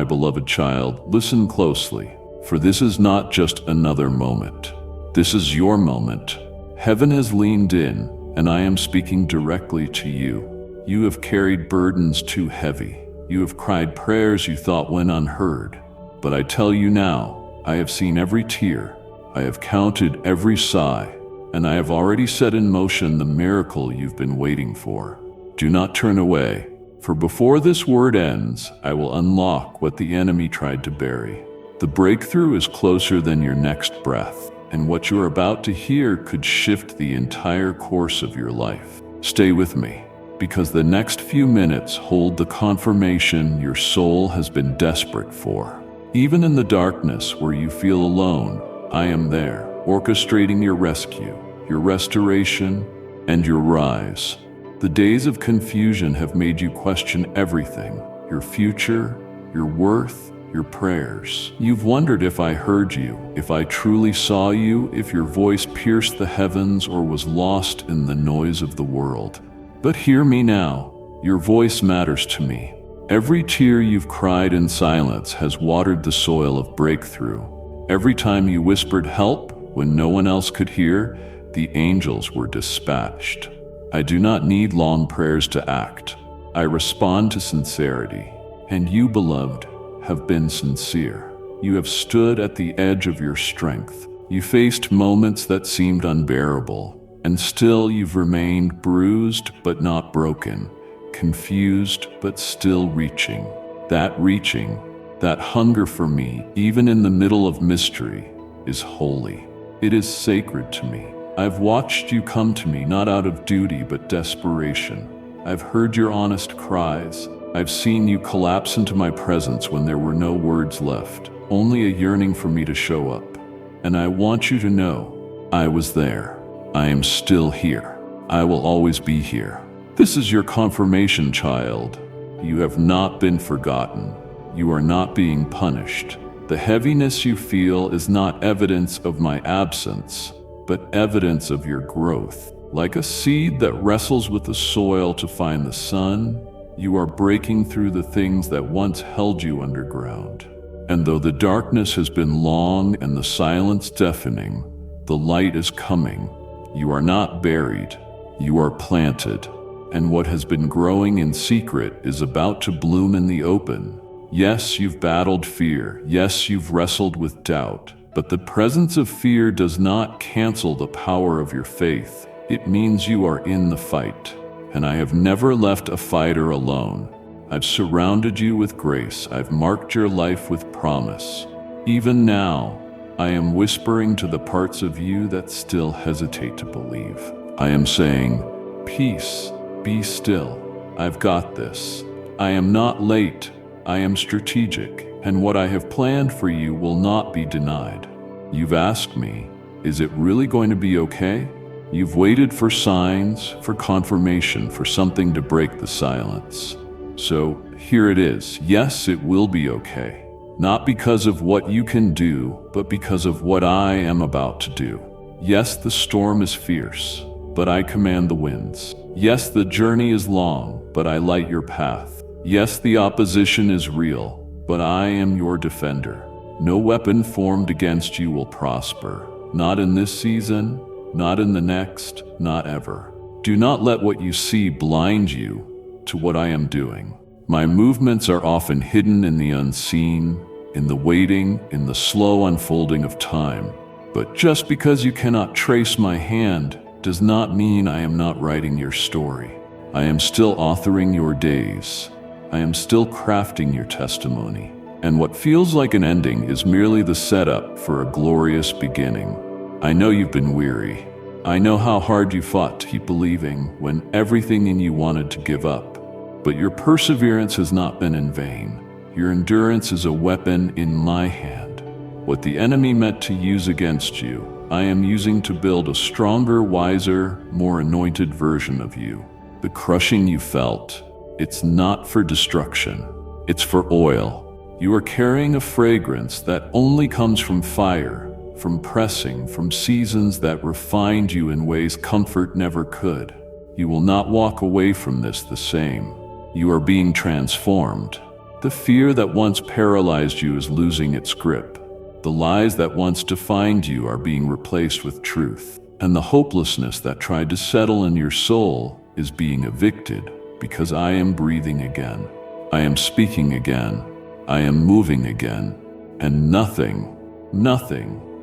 beloved child, listen closely, for this is not just another moment. This is your moment. Heaven has leaned in, and I am speaking directly to you. You have carried burdens too heavy. You have cried prayers you thought went unheard. But I tell you now, I have seen every tear. I have counted every sigh, and I have already set in motion the miracle you've been waiting for. Do not turn away, for before this word ends, I will unlock what the enemy tried to bury. The breakthrough is closer than your next breath, and what you're about to hear could shift the entire course of your life. Stay with me, because the next few minutes hold the confirmation your soul has been desperate for. Even in the darkness where you feel alone, I am there, orchestrating your rescue, your restoration, and your rise. The days of confusion have made you question everything: your future, your worth, your prayers. You've wondered if I heard you, if I truly saw you, if your voice pierced the heavens or was lost in the noise of the world. But hear me now, your voice matters to me. Every tear you've cried in silence has watered the soil of breakthrough. Every time you whispered help when no one else could hear, the angels were dispatched. I do not need long prayers to act. I respond to sincerity. And you, beloved, have been sincere. You have stood at the edge of your strength. You faced moments that seemed unbearable, and still you've remained bruised but not broken, confused but still reaching. That hunger for me, even in the middle of mystery, is holy. It is sacred to me. I've watched you come to me not out of duty but desperation. I've heard your honest cries. I've seen you collapse into my presence when there were no words left, only a yearning for me to show up. And I want you to know, I was there. I am still here. I will always be here. This is your confirmation, child. You have not been forgotten. You are not being punished. The heaviness you feel is not evidence of my absence, but evidence of your growth. Like a seed that wrestles with the soil to find the sun, you are breaking through the things that once held you underground. And though the darkness has been long and the silence deafening, the light is coming. You are not buried. You are planted. And what has been growing in secret is about to bloom in the open. Yes, you've battled fear. Yes, you've wrestled with doubt. But the presence of fear does not cancel the power of your faith. It means you are in the fight. And I have never left a fighter alone. I've surrounded you with grace. I've marked your life with promise. Even now, I am whispering to the parts of you that still hesitate to believe. I am saying, peace, be still. I've got this. I am not late. I am strategic. And what I have planned for you will not be denied. You've asked me, is it really going to be okay? You've waited for signs, for confirmation, for something to break the silence. So here it is. Yes, it will be okay. Not because of what you can do, but because of what I am about to do. Yes, the storm is fierce, but I command the winds. Yes, the journey is long, but I light your path. Yes, the opposition is real, but I am your defender. No weapon formed against you will prosper. Not in this season, not in the next, not ever. Do not let what you see blind you to what I am doing. My movements are often hidden in the unseen, in the waiting, in the slow unfolding of time. But just because you cannot trace my hand does not mean I am not writing your story. I am still authoring your days. I am still crafting your testimony. And what feels like an ending is merely the setup for a glorious beginning. I know you've been weary. I know how hard you fought to keep believing when everything in you wanted to give up. But your perseverance has not been in vain. Your endurance is a weapon in my hand. What the enemy meant to use against you, I am using to build a stronger, wiser, more anointed version of you. The crushing you felt, it's not for destruction. It's for oil. You are carrying a fragrance that only comes from fire, from pressing, from seasons that refined you in ways comfort never could. You will not walk away from this the same. You are being transformed. The fear that once paralyzed you is losing its grip. The lies that once defined you are being replaced with truth. And the hopelessness that tried to settle in your soul is being evicted, because I am breathing again. I am speaking again. I am moving again. And nothing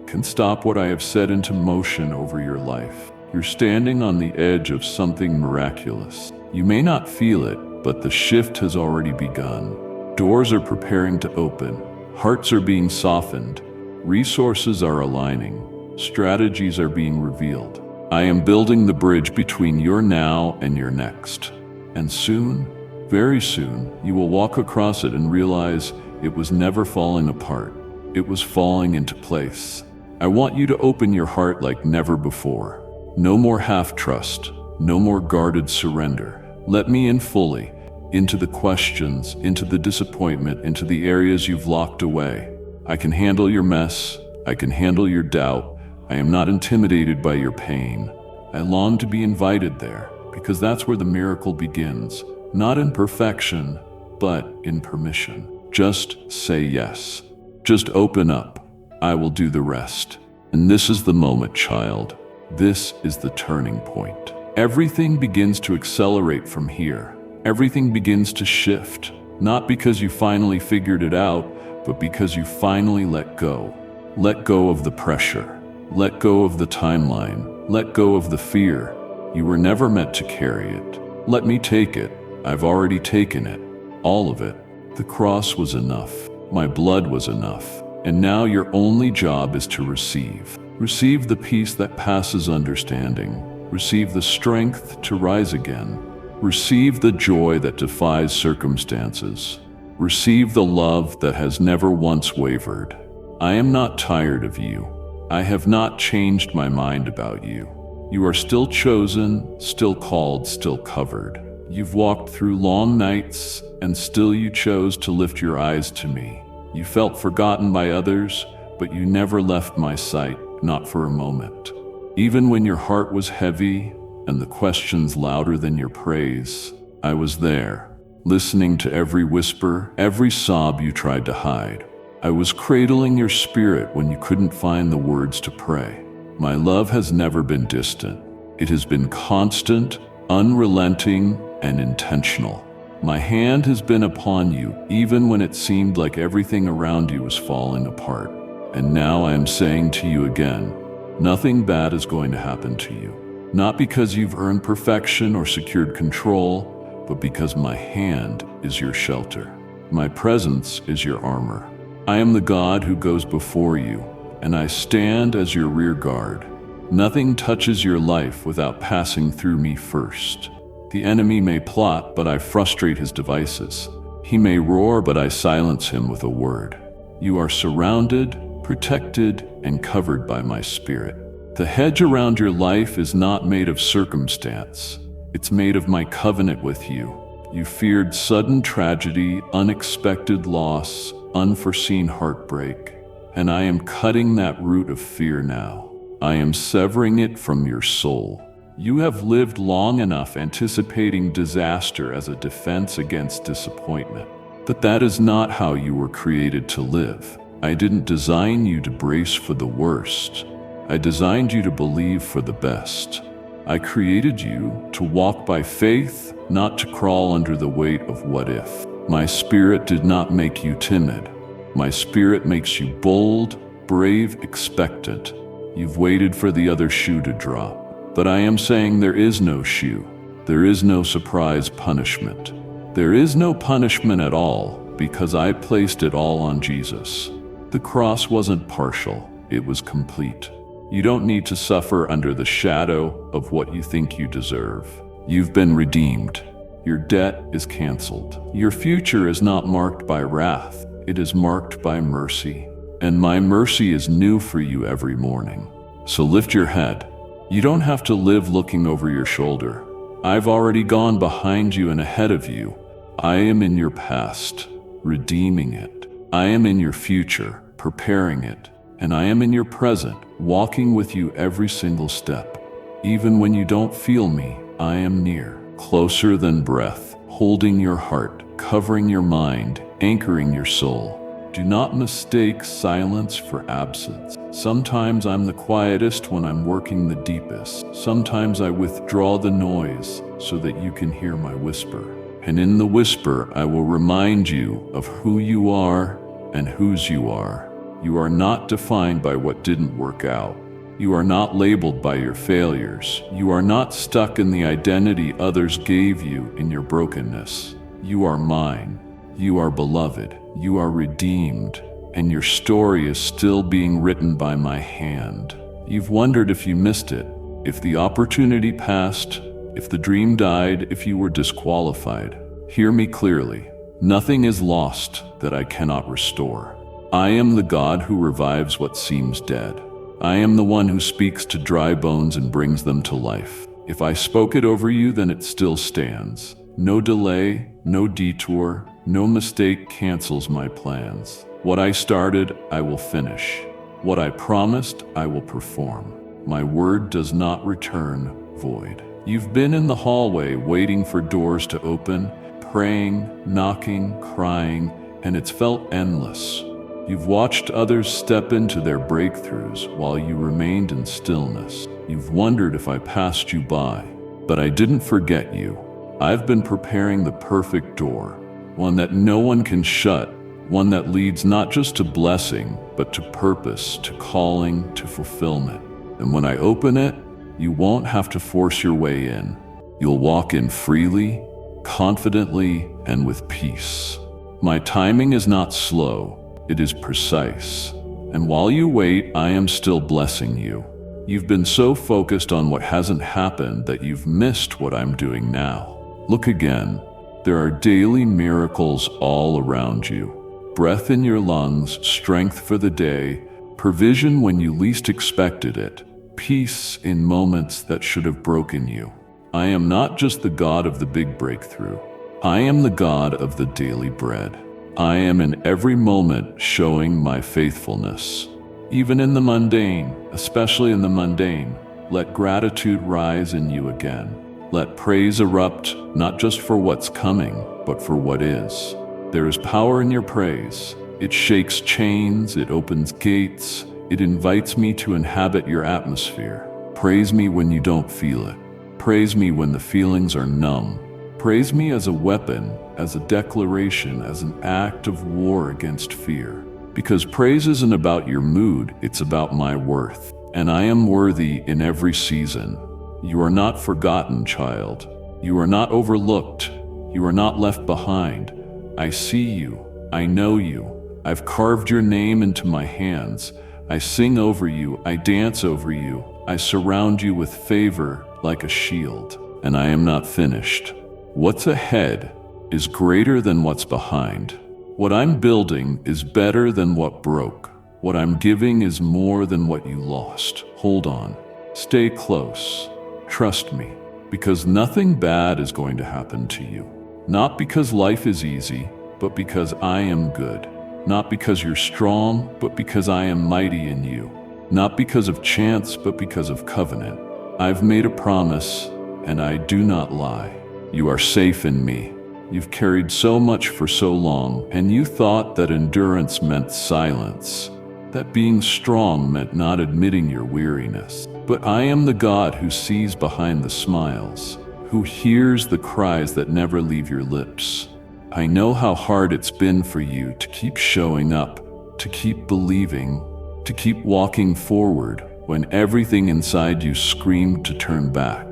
can stop what I have set into motion over your life. You're standing on the edge of something miraculous. You may not feel it, but the shift has already begun. Doors are preparing to open. Hearts are being softened. Resources are aligning. Strategies are being revealed. I am building the bridge between your now and your next. And soon, very soon, you will walk across it and realize it was never falling apart. It was falling into place. I want you to open your heart like never before. No more half-trust. No more guarded surrender. Let me in fully, into the questions, into the disappointment, into the areas you've locked away. I can handle your mess. I can handle your doubt. I am not intimidated by your pain. I long to be invited there, because that's where the miracle begins. Not in perfection, but in permission. Just say yes. Just open up. I will do the rest. And this is the moment, child. This is the turning point. Everything begins to accelerate from here. Everything begins to shift, not because you finally figured it out, but because you finally let go. Let go of the pressure. Let go of the timeline. Let go of the fear. You were never meant to carry it. Let me take it. I've already taken it. All of it. The cross was enough. My blood was enough. And now your only job is to receive. Receive the peace that passes understanding. Receive the strength to rise again. Receive the joy that defies circumstances. Receive the love that has never once wavered. I am not tired of you. I have not changed my mind about you. You are still chosen, still called, still covered. You've walked through long nights, and still you chose to lift your eyes to me. You felt forgotten by others, but you never left my sight, not for a moment. Even when your heart was heavy and the questions louder than your praise, I was there, listening to every whisper, every sob you tried to hide. I was cradling your spirit when you couldn't find the words to pray. My love has never been distant. It has been constant, unrelenting, and intentional. My hand has been upon you, even when it seemed like everything around you was falling apart. And now I am saying to you again, nothing bad is going to happen to you. Not because you've earned perfection or secured control, but because my hand is your shelter. My presence is your armor. I am the God who goes before you, and I stand as your rear guard. Nothing touches your life without passing through me first. The enemy may plot, but I frustrate his devices. He may roar, but I silence him with a word. You are surrounded, protected, and covered by my spirit. The hedge around your life is not made of circumstance. It's made of my covenant with you. You feared sudden tragedy, unexpected loss, unforeseen heartbreak, and I am cutting that root of fear now. I am severing it from your soul. You have lived long enough anticipating disaster as a defense against disappointment. But that is not how you were created to live. I didn't design you to brace for the worst. I designed you to believe for the best. I created you to walk by faith, not to crawl under the weight of what if. My spirit did not make you timid. My spirit makes you bold, brave, expectant. You've waited for the other shoe to drop. But I am saying there is no shoe. There is no surprise punishment. There is no punishment at all, because I placed it all on Jesus. The cross wasn't partial, it was complete. You don't need to suffer under the shadow of what you think you deserve. You've been redeemed. Your debt is canceled. Your future is not marked by wrath, it is marked by mercy. And my mercy is new for you every morning. So lift your head. You don't have to live looking over your shoulder. I've already gone behind you and ahead of you. I am in your past, redeeming it. I am in your future, preparing it. And I am in your present, walking with you every single step. Even when you don't feel me, I am near, closer than breath, holding your heart, covering your mind, anchoring your soul. Do not mistake silence for absence. Sometimes I'm the quietest when I'm working the deepest. Sometimes I withdraw the noise so that you can hear my whisper. And in the whisper, I will remind you of who you are and whose you are. You are not defined by what didn't work out. You are not labeled by your failures. You are not stuck in the identity others gave you in your brokenness. You are mine. You are beloved. You are redeemed. And your story is still being written by my hand. You've wondered if you missed it, if the opportunity passed, if the dream died, if you were disqualified. Hear me clearly. Nothing is lost that I cannot restore. I am the God who revives what seems dead. I am the one who speaks to dry bones and brings them to life. If I spoke it over you, then it still stands. No delay, no detour, no mistake cancels my plans. What I started, I will finish. What I promised, I will perform. My word does not return void. You've been in the hallway waiting for doors to open, praying, knocking, crying, and it's felt endless. You've watched others step into their breakthroughs while you remained in stillness. You've wondered if I passed you by, but I didn't forget you. I've been preparing the perfect door, one that no one can shut, one that leads not just to blessing, but to purpose, to calling, to fulfillment. And when I open it, you won't have to force your way in. You'll walk in freely, confidently, and with peace. My timing is not slow. It is precise. And while you wait, I am still blessing you. You've been so focused on what hasn't happened that you've missed what I'm doing now. Look again. There are daily miracles all around you. Breath in your lungs, strength for the day, provision when you least expected it, peace in moments that should have broken you. I am not just the God of the big breakthrough. I am the God of the daily bread. I am in every moment showing my faithfulness. Even in the mundane, especially in the mundane, let gratitude rise in you again. Let praise erupt, not just for what's coming, but for what is. There is power in your praise. It shakes chains, it opens gates, it invites me to inhabit your atmosphere. Praise me when you don't feel it. Praise me when the feelings are numb. Praise me as a weapon, as a declaration, as an act of war against fear. Because praise isn't about your mood, it's about my worth. And I am worthy in every season. You are not forgotten, child. You are not overlooked. You are not left behind. I see you. I know you. I've carved your name into my hands. I sing over you. I dance over you. I surround you with favor like a shield. And I am not finished. What's ahead is greater than what's behind. What I'm building is better than what broke. What I'm giving is more than what you lost. Hold on. Stay close. Trust me, because nothing bad is going to happen to you. Not because life is easy, but because I am good. Not because you're strong, but because I am mighty in you. Not because of chance, but because of covenant. I've made a promise, and I do not lie. You are safe in me. You've carried so much for so long, and you thought that endurance meant silence, that being strong meant not admitting your weariness. But I am the God who sees behind the smiles, who hears the cries that never leave your lips. I know how hard it's been for you to keep showing up, to keep believing, to keep walking forward when everything inside you screamed to turn back.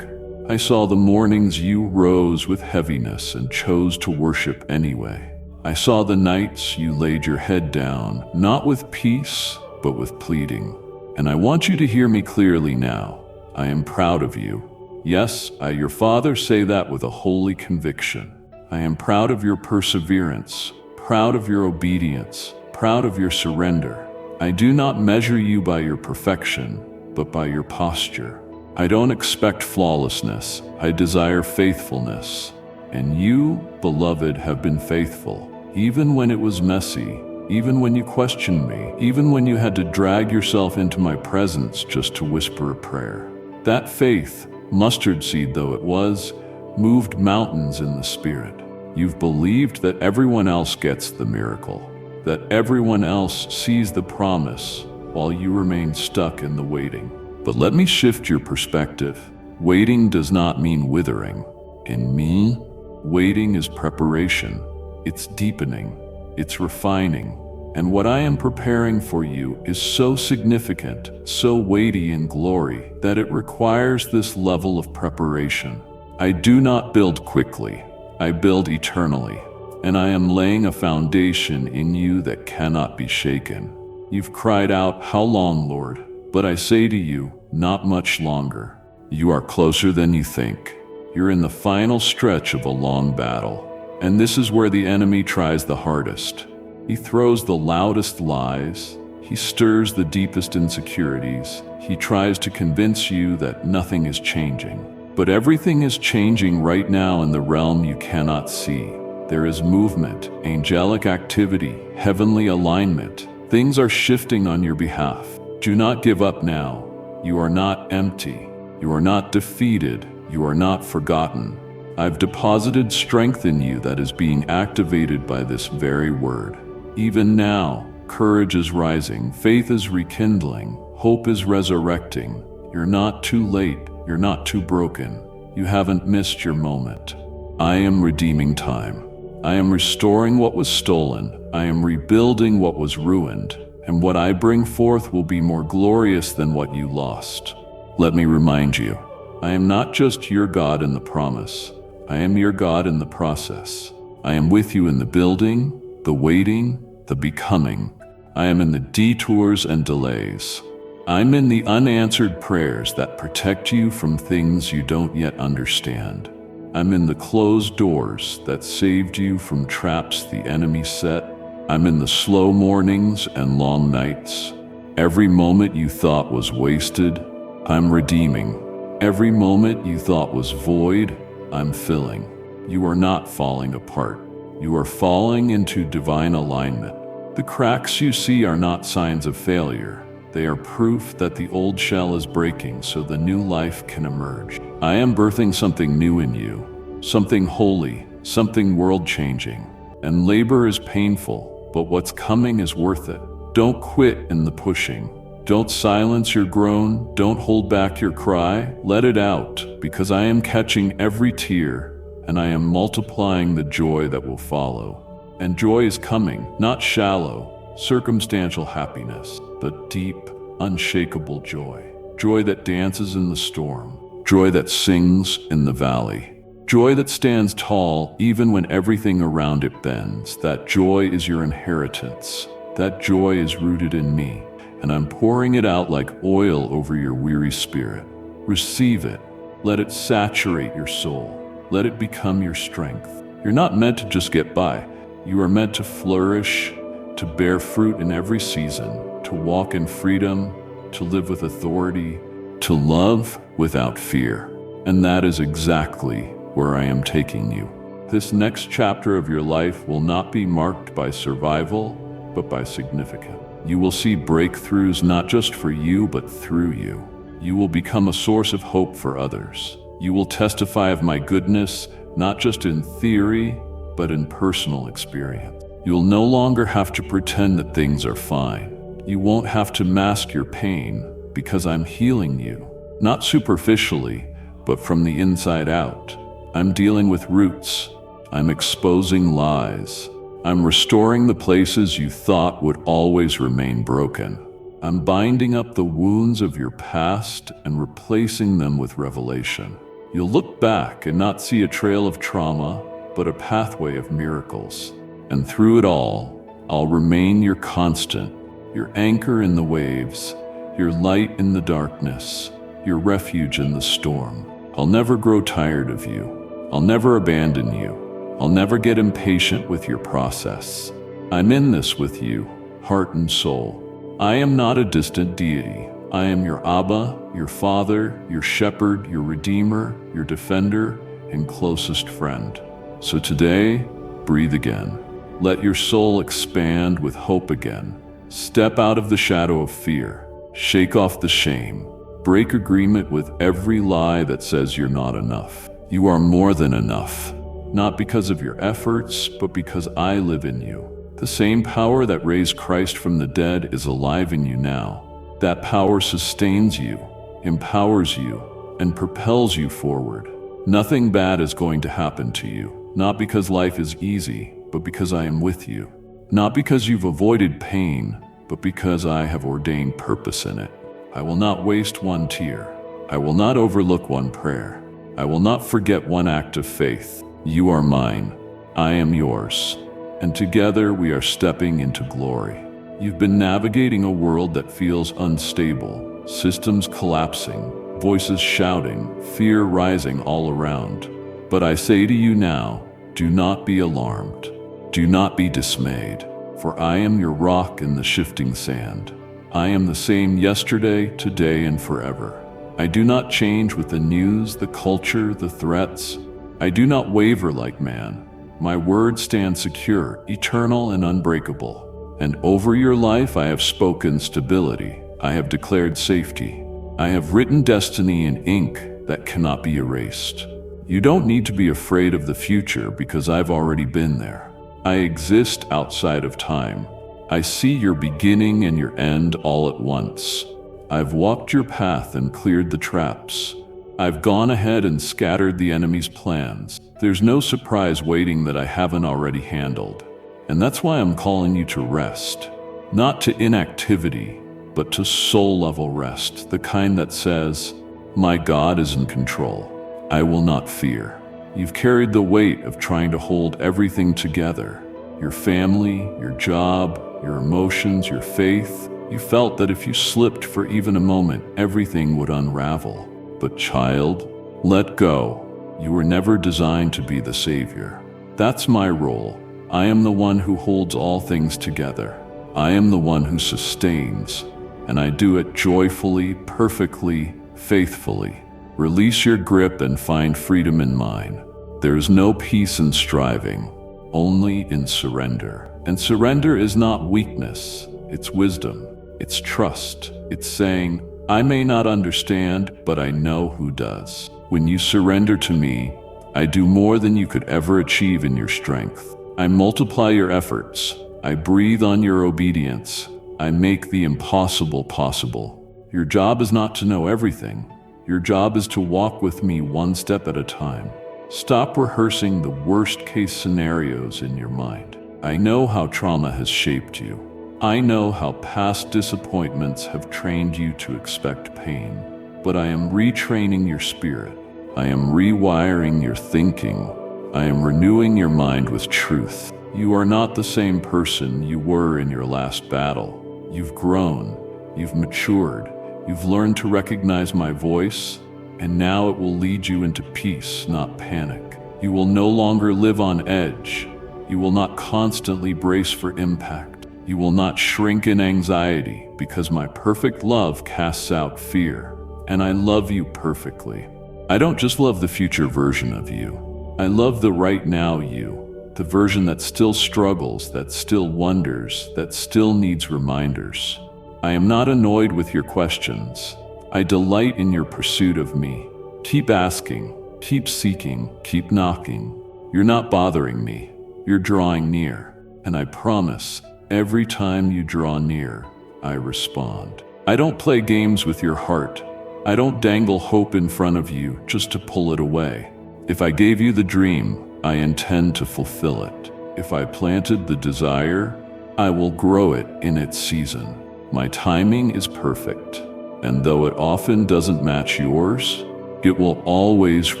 I saw the mornings you rose with heaviness and chose to worship anyway. I saw the nights you laid your head down, not with peace, but with pleading. And I want you to hear me clearly now. I am proud of you. Yes, I, your father, say that with a holy conviction. I am proud of your perseverance, proud of your obedience, proud of your surrender. I do not measure you by your perfection, but by your posture. I don't expect flawlessness. I desire faithfulness. And you, beloved, have been faithful, even when it was messy, even when you questioned me, even when you had to drag yourself into my presence just to whisper a prayer. That faith, mustard seed though it was, moved mountains in the spirit. You've believed that everyone else gets the miracle, that everyone else sees the promise, while you remain stuck in the waiting. But let me shift your perspective. Waiting does not mean withering. In me, waiting is preparation. It's deepening. It's refining. And what I am preparing for you is so significant, so weighty in glory, that it requires this level of preparation. I do not build quickly. I build eternally. And I am laying a foundation in you that cannot be shaken. You've cried out, "How long, Lord?" But I say to you, not much longer. You are closer than you think. You're in the final stretch of a long battle. And this is where the enemy tries the hardest. He throws the loudest lies. He stirs the deepest insecurities. He tries to convince you that nothing is changing. But everything is changing right now in the realm you cannot see. There is movement, angelic activity, heavenly alignment. Things are shifting on your behalf. Do not give up now. You are not empty. You are not defeated. You are not forgotten. I've deposited strength in you that is being activated by this very word. Even now, courage is rising, faith is rekindling, hope is resurrecting. You're not too late. You're not too broken. You haven't missed your moment. I am redeeming time. I am restoring what was stolen. I am rebuilding what was ruined. And what I bring forth will be more glorious than what you lost. Let me remind you, I am not just your God in the promise. I am your God in the process. I am with you in the building, the waiting, the becoming. I am in the detours and delays. I'm in the unanswered prayers that protect you from things you don't yet understand. I'm in the closed doors that saved you from traps the enemy set. I'm in the slow mornings and long nights. Every moment you thought was wasted, I'm redeeming. Every moment you thought was void, I'm filling. You are not falling apart. You are falling into divine alignment. The cracks you see are not signs of failure. They are proof that the old shell is breaking so the new life can emerge. I am birthing something new in you, something holy, something world-changing. And labor is painful, but what's coming is worth it. Don't quit in the pushing. Don't silence your groan. Don't hold back your cry. Let it out, because I am catching every tear, and I am multiplying the joy that will follow. And joy is coming, not shallow, circumstantial happiness, but deep, unshakable joy. Joy that dances in the storm. Joy that sings in the valley. Joy that stands tall even when everything around it bends. That joy is your inheritance. That joy is rooted in me, and I'm pouring it out like oil over your weary spirit. Receive it. Let it saturate your soul. Let it become your strength. You're not meant to just get by. You are meant to flourish, to bear fruit in every season, to walk in freedom, to live with authority, to love without fear. And that is exactly where I am taking you. This next chapter of your life will not be marked by survival, but by significance. You will see breakthroughs not just for you, but through you. You will become a source of hope for others. You will testify of my goodness, not just in theory, but in personal experience. You'll no longer have to pretend that things are fine. You won't have to mask your pain, because I'm healing you, not superficially, but from the inside out. I'm dealing with roots. I'm exposing lies. I'm restoring the places you thought would always remain broken. I'm binding up the wounds of your past and replacing them with revelation. You'll look back and not see a trail of trauma, but a pathway of miracles. And through it all, I'll remain your constant, your anchor in the waves, your light in the darkness, your refuge in the storm. I'll never grow tired of you. I'll never abandon you. I'll never get impatient with your process. I'm in this with you, heart and soul. I am not a distant deity. I am your Abba, your Father, your Shepherd, your Redeemer, your Defender, and closest friend. So today, breathe again. Let your soul expand with hope again. Step out of the shadow of fear. Shake off the shame. Break agreement with every lie that says you're not enough. You are more than enough. not because of your efforts, but because I live in you. The same power that raised Christ from the dead is alive in you now. That power sustains you, empowers you, and propels you forward. Nothing bad is going to happen to you, not because life is easy, but because I am with you. Not because you've avoided pain, but because I have ordained purpose in it. I will not waste one tear. I will not overlook one prayer. I will not forget one act of faith. You are mine. I am yours. And together we are stepping into glory. You've been navigating a world that feels unstable, systems collapsing, voices shouting, fear rising all around. But I say to you now, do not be alarmed. Do not be dismayed, for I am your rock in the shifting sand. I am the same yesterday, today, and forever. I do not change with the news, the culture, the threats. I do not waver like man. My word stands secure, eternal, and unbreakable. And over your life I have spoken stability. I have declared safety. I have written destiny in ink that cannot be erased. You don't need to be afraid of the future because I've already been there. I exist outside of time. I see your beginning and your end all at once. I've walked your path and cleared the traps. I've gone ahead and scattered the enemy's plans. There's no surprise waiting that I haven't already handled. And that's why I'm calling you to rest. Not to inactivity, but to soul-level rest, the kind that says, my God is in control. I will not fear. You've carried the weight of trying to hold everything together. Your family, your job, your emotions, your faith. You felt that if you slipped for even a moment, everything would unravel. But child, let go. You were never designed to be the savior. That's my role. I am the one who holds all things together. I am the one who sustains, and I do it joyfully, perfectly, faithfully. Release your grip and find freedom in mine. There is no peace in striving, only in surrender. And surrender is not weakness, it's wisdom, it's trust. It's saying, I may not understand, but I know who does. When you surrender to me, I do more than you could ever achieve in your strength. I multiply your efforts. I breathe on your obedience. I make the impossible possible. Your job is not to know everything. Your job is to walk with me one step at a time. Stop rehearsing the worst-case scenarios in your mind. I know how trauma has shaped you. I know how past disappointments have trained you to expect pain. But I am retraining your spirit. I am rewiring your thinking. I am renewing your mind with truth. You are not the same person you were in your last battle. You've grown. You've matured. You've learned to recognize my voice, and now it will lead you into peace, not panic. You will no longer live on edge. You will not constantly brace for impact. You will not shrink in anxiety, because my perfect love casts out fear, and I love you perfectly. I don't just love the future version of you. I love the right now you, the version that still struggles, that still wonders, that still needs reminders. I am not annoyed with your questions. I delight in your pursuit of me. Keep asking, keep seeking, keep knocking. You're not bothering me. You're drawing near. And I promise, every time you draw near, I respond. I don't play games with your heart. I don't dangle hope in front of you just to pull it away. If I gave you the dream, I intend to fulfill it. If I planted the desire, I will grow it in its season. My timing is perfect, and though it often doesn't match yours, it will always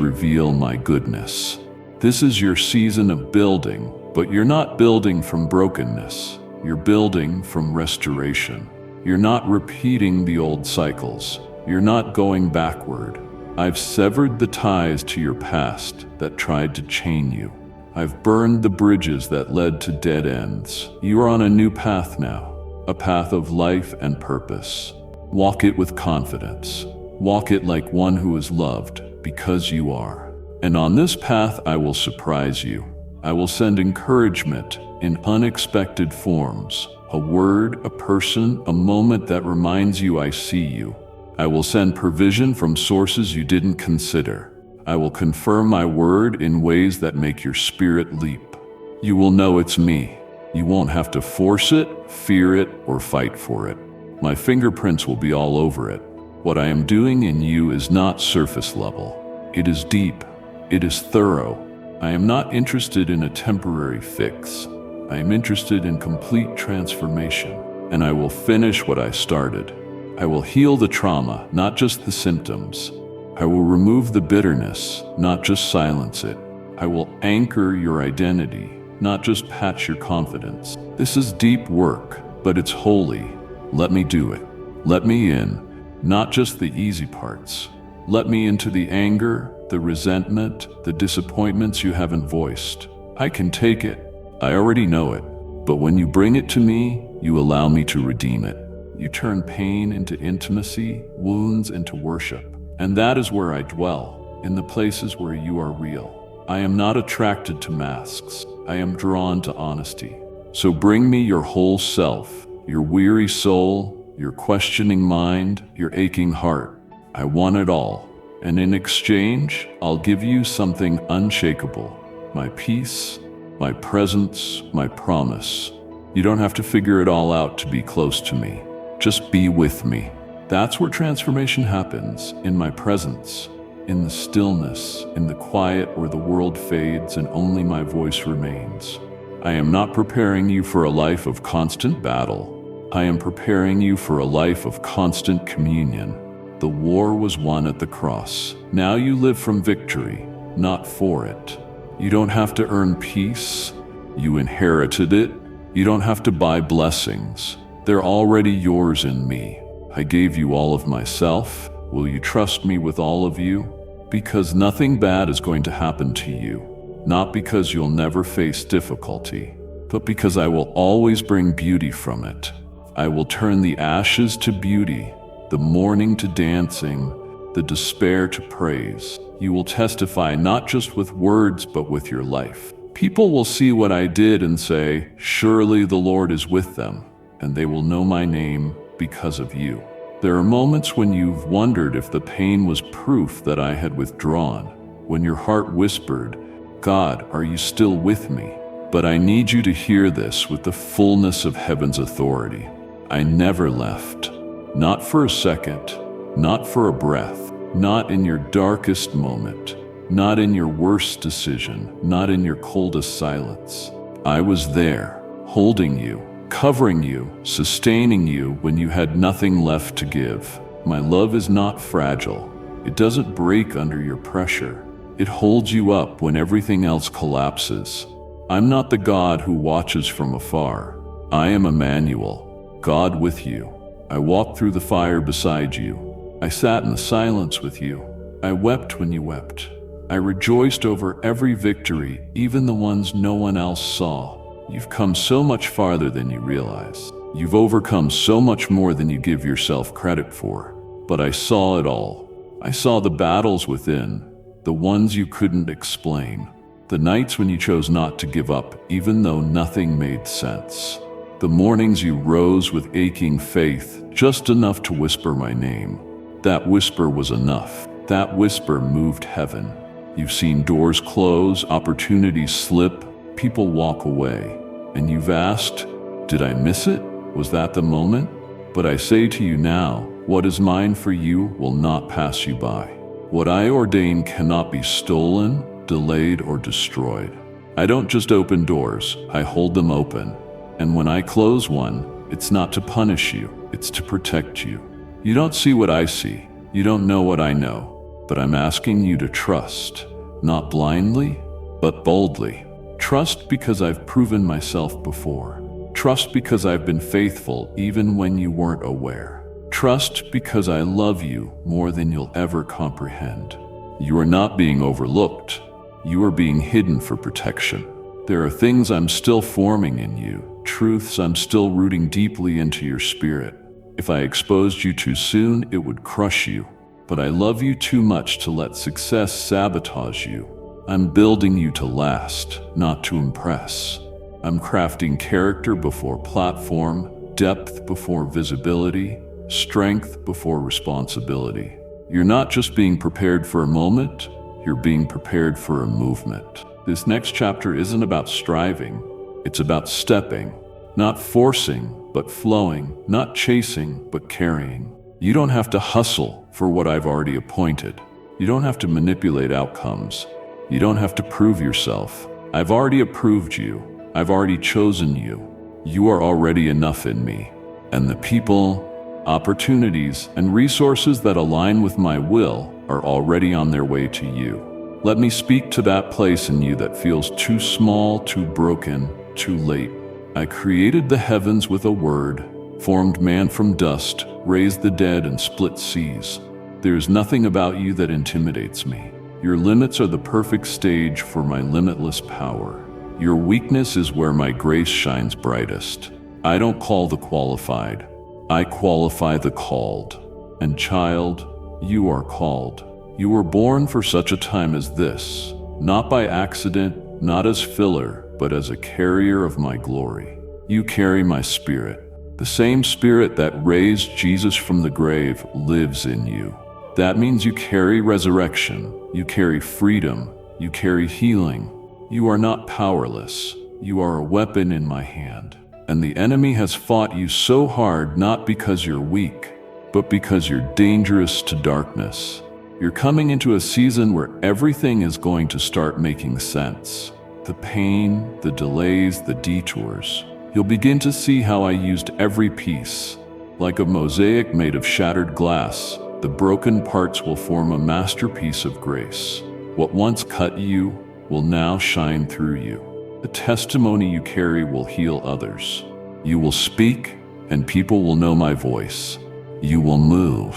reveal my goodness. This is your season of building, but you're not building from brokenness. You're building from restoration. You're not repeating the old cycles. You're not going backward. I've severed the ties to your past that tried to chain you. I've burned the bridges that led to dead ends. You are on a new path now, a path of life and purpose. Walk it with confidence. Walk it like one who is loved, because you are. And on this path I will surprise you. I will send encouragement in unexpected forms. A word, a person, a moment that reminds you I see you. I will send provision from sources you didn't consider. I will confirm my word in ways that make your spirit leap. You will know it's me. You won't have to force it, fear it, or fight for it. My fingerprints will be all over it. What I am doing in you is not surface level. It is deep. It is thorough. I am not interested in a temporary fix. I am interested in complete transformation, and I will finish what I started. I will heal the trauma, not just the symptoms. I will remove the bitterness, not just silence it. I will anchor your identity, not just patch your confidence. This is deep work, but it's holy. Let me do it. Let me in, not just the easy parts. Let me into the anger, the resentment, the disappointments you haven't voiced. I can take it. I already know it. But when you bring it to me, you allow me to redeem it. You turn pain into intimacy, wounds into worship. And that is where I dwell, in the places where you are real. I am not attracted to masks. I am drawn to honesty. So bring me your whole self, your weary soul, your questioning mind, your aching heart. I want it all. And in exchange, I'll give you something unshakable. My peace, my presence, my promise. You don't have to figure it all out to be close to me. Just be with me. That's where transformation happens, in my presence, in the stillness, in the quiet where the world fades and only my voice remains. I am not preparing you for a life of constant battle. I am preparing you for a life of constant communion. The war was won at the cross. Now you live from victory, not for it. You don't have to earn peace. You inherited it. You don't have to buy blessings. They're already yours in me. I gave you all of myself. Will you trust me with all of you? Because nothing bad is going to happen to you. Not because you'll never face difficulty, but because I will always bring beauty from it. I will turn the ashes to beauty, the mourning to dancing, the despair to praise. You will testify not just with words, but with your life. People will see what I did and say, surely the Lord is with them, and they will know my name because of you. There are moments when you've wondered if the pain was proof that I had withdrawn, when your heart whispered, God, are you still with me? But I need you to hear this with the fullness of heaven's authority. I never left. Not for a second, not for a breath, not in your darkest moment, not in your worst decision, not in your coldest silence. I was there, holding you, covering you, sustaining you when you had nothing left to give. My love is not fragile. It doesn't break under your pressure. It holds you up when everything else collapses. I'm not the God who watches from afar. I am Emmanuel, God with you. I walked through the fire beside you. I sat in the silence with you. I wept when you wept. I rejoiced over every victory, even the ones no one else saw. You've come so much farther than you realize. You've overcome so much more than you give yourself credit for. But I saw it all. I saw the battles within, the ones you couldn't explain, the nights when you chose not to give up even though nothing made sense, the mornings you rose with aching faith, just enough to whisper my name. That whisper was enough. That whisper moved heaven. You've seen doors close, opportunities slip, people walk away, and you've asked, did I miss it? Was that the moment? But I say to you now, what is mine for you will not pass you by. What I ordain cannot be stolen, delayed, or destroyed. I don't just open doors, I hold them open. And when I close one, it's not to punish you, it's to protect you. You don't see what I see, you don't know what I know, but I'm asking you to trust, not blindly, but boldly. Trust because I've proven myself before. Trust because I've been faithful even when you weren't aware. Trust because I love you more than you'll ever comprehend. You are not being overlooked. You are being hidden for protection. There are things I'm still forming in you, truths I'm still rooting deeply into your spirit. If I exposed you too soon, it would crush you. But I love you too much to let success sabotage you. I'm building you to last, not to impress. I'm crafting character before platform, depth before visibility, strength before responsibility. You're not just being prepared for a moment, you're being prepared for a movement. This next chapter isn't about striving, it's about stepping, not forcing, but flowing, not chasing, but carrying. You don't have to hustle for what I've already appointed. You don't have to manipulate outcomes. You don't have to prove yourself. I've already approved you. I've already chosen you. You are already enough in me. And the people, opportunities, and resources that align with my will are already on their way to you. Let me speak to that place in you that feels too small, too broken, too late. I created the heavens with a word, formed man from dust, raised the dead, and split seas. There is nothing about you that intimidates me. Your limits are the perfect stage for my limitless power. Your weakness is where my grace shines brightest. I don't call the qualified. I qualify the called. And child, you are called. You were born for such a time as this, not by accident, not as filler, but as a carrier of my glory. You carry my spirit. The same spirit that raised Jesus from the grave lives in you. That means you carry resurrection, you carry freedom, you carry healing. You are not powerless. You are a weapon in my hand. And the enemy has fought you so hard not because you're weak, but because you're dangerous to darkness. You're coming into a season where everything is going to start making sense. The pain, the delays, the detours. You'll begin to see how I used every piece. Like a mosaic made of shattered glass, the broken parts will form a masterpiece of grace. What once cut you will now shine through you. The testimony you carry will heal others. You will speak, and people will know my voice. You will move,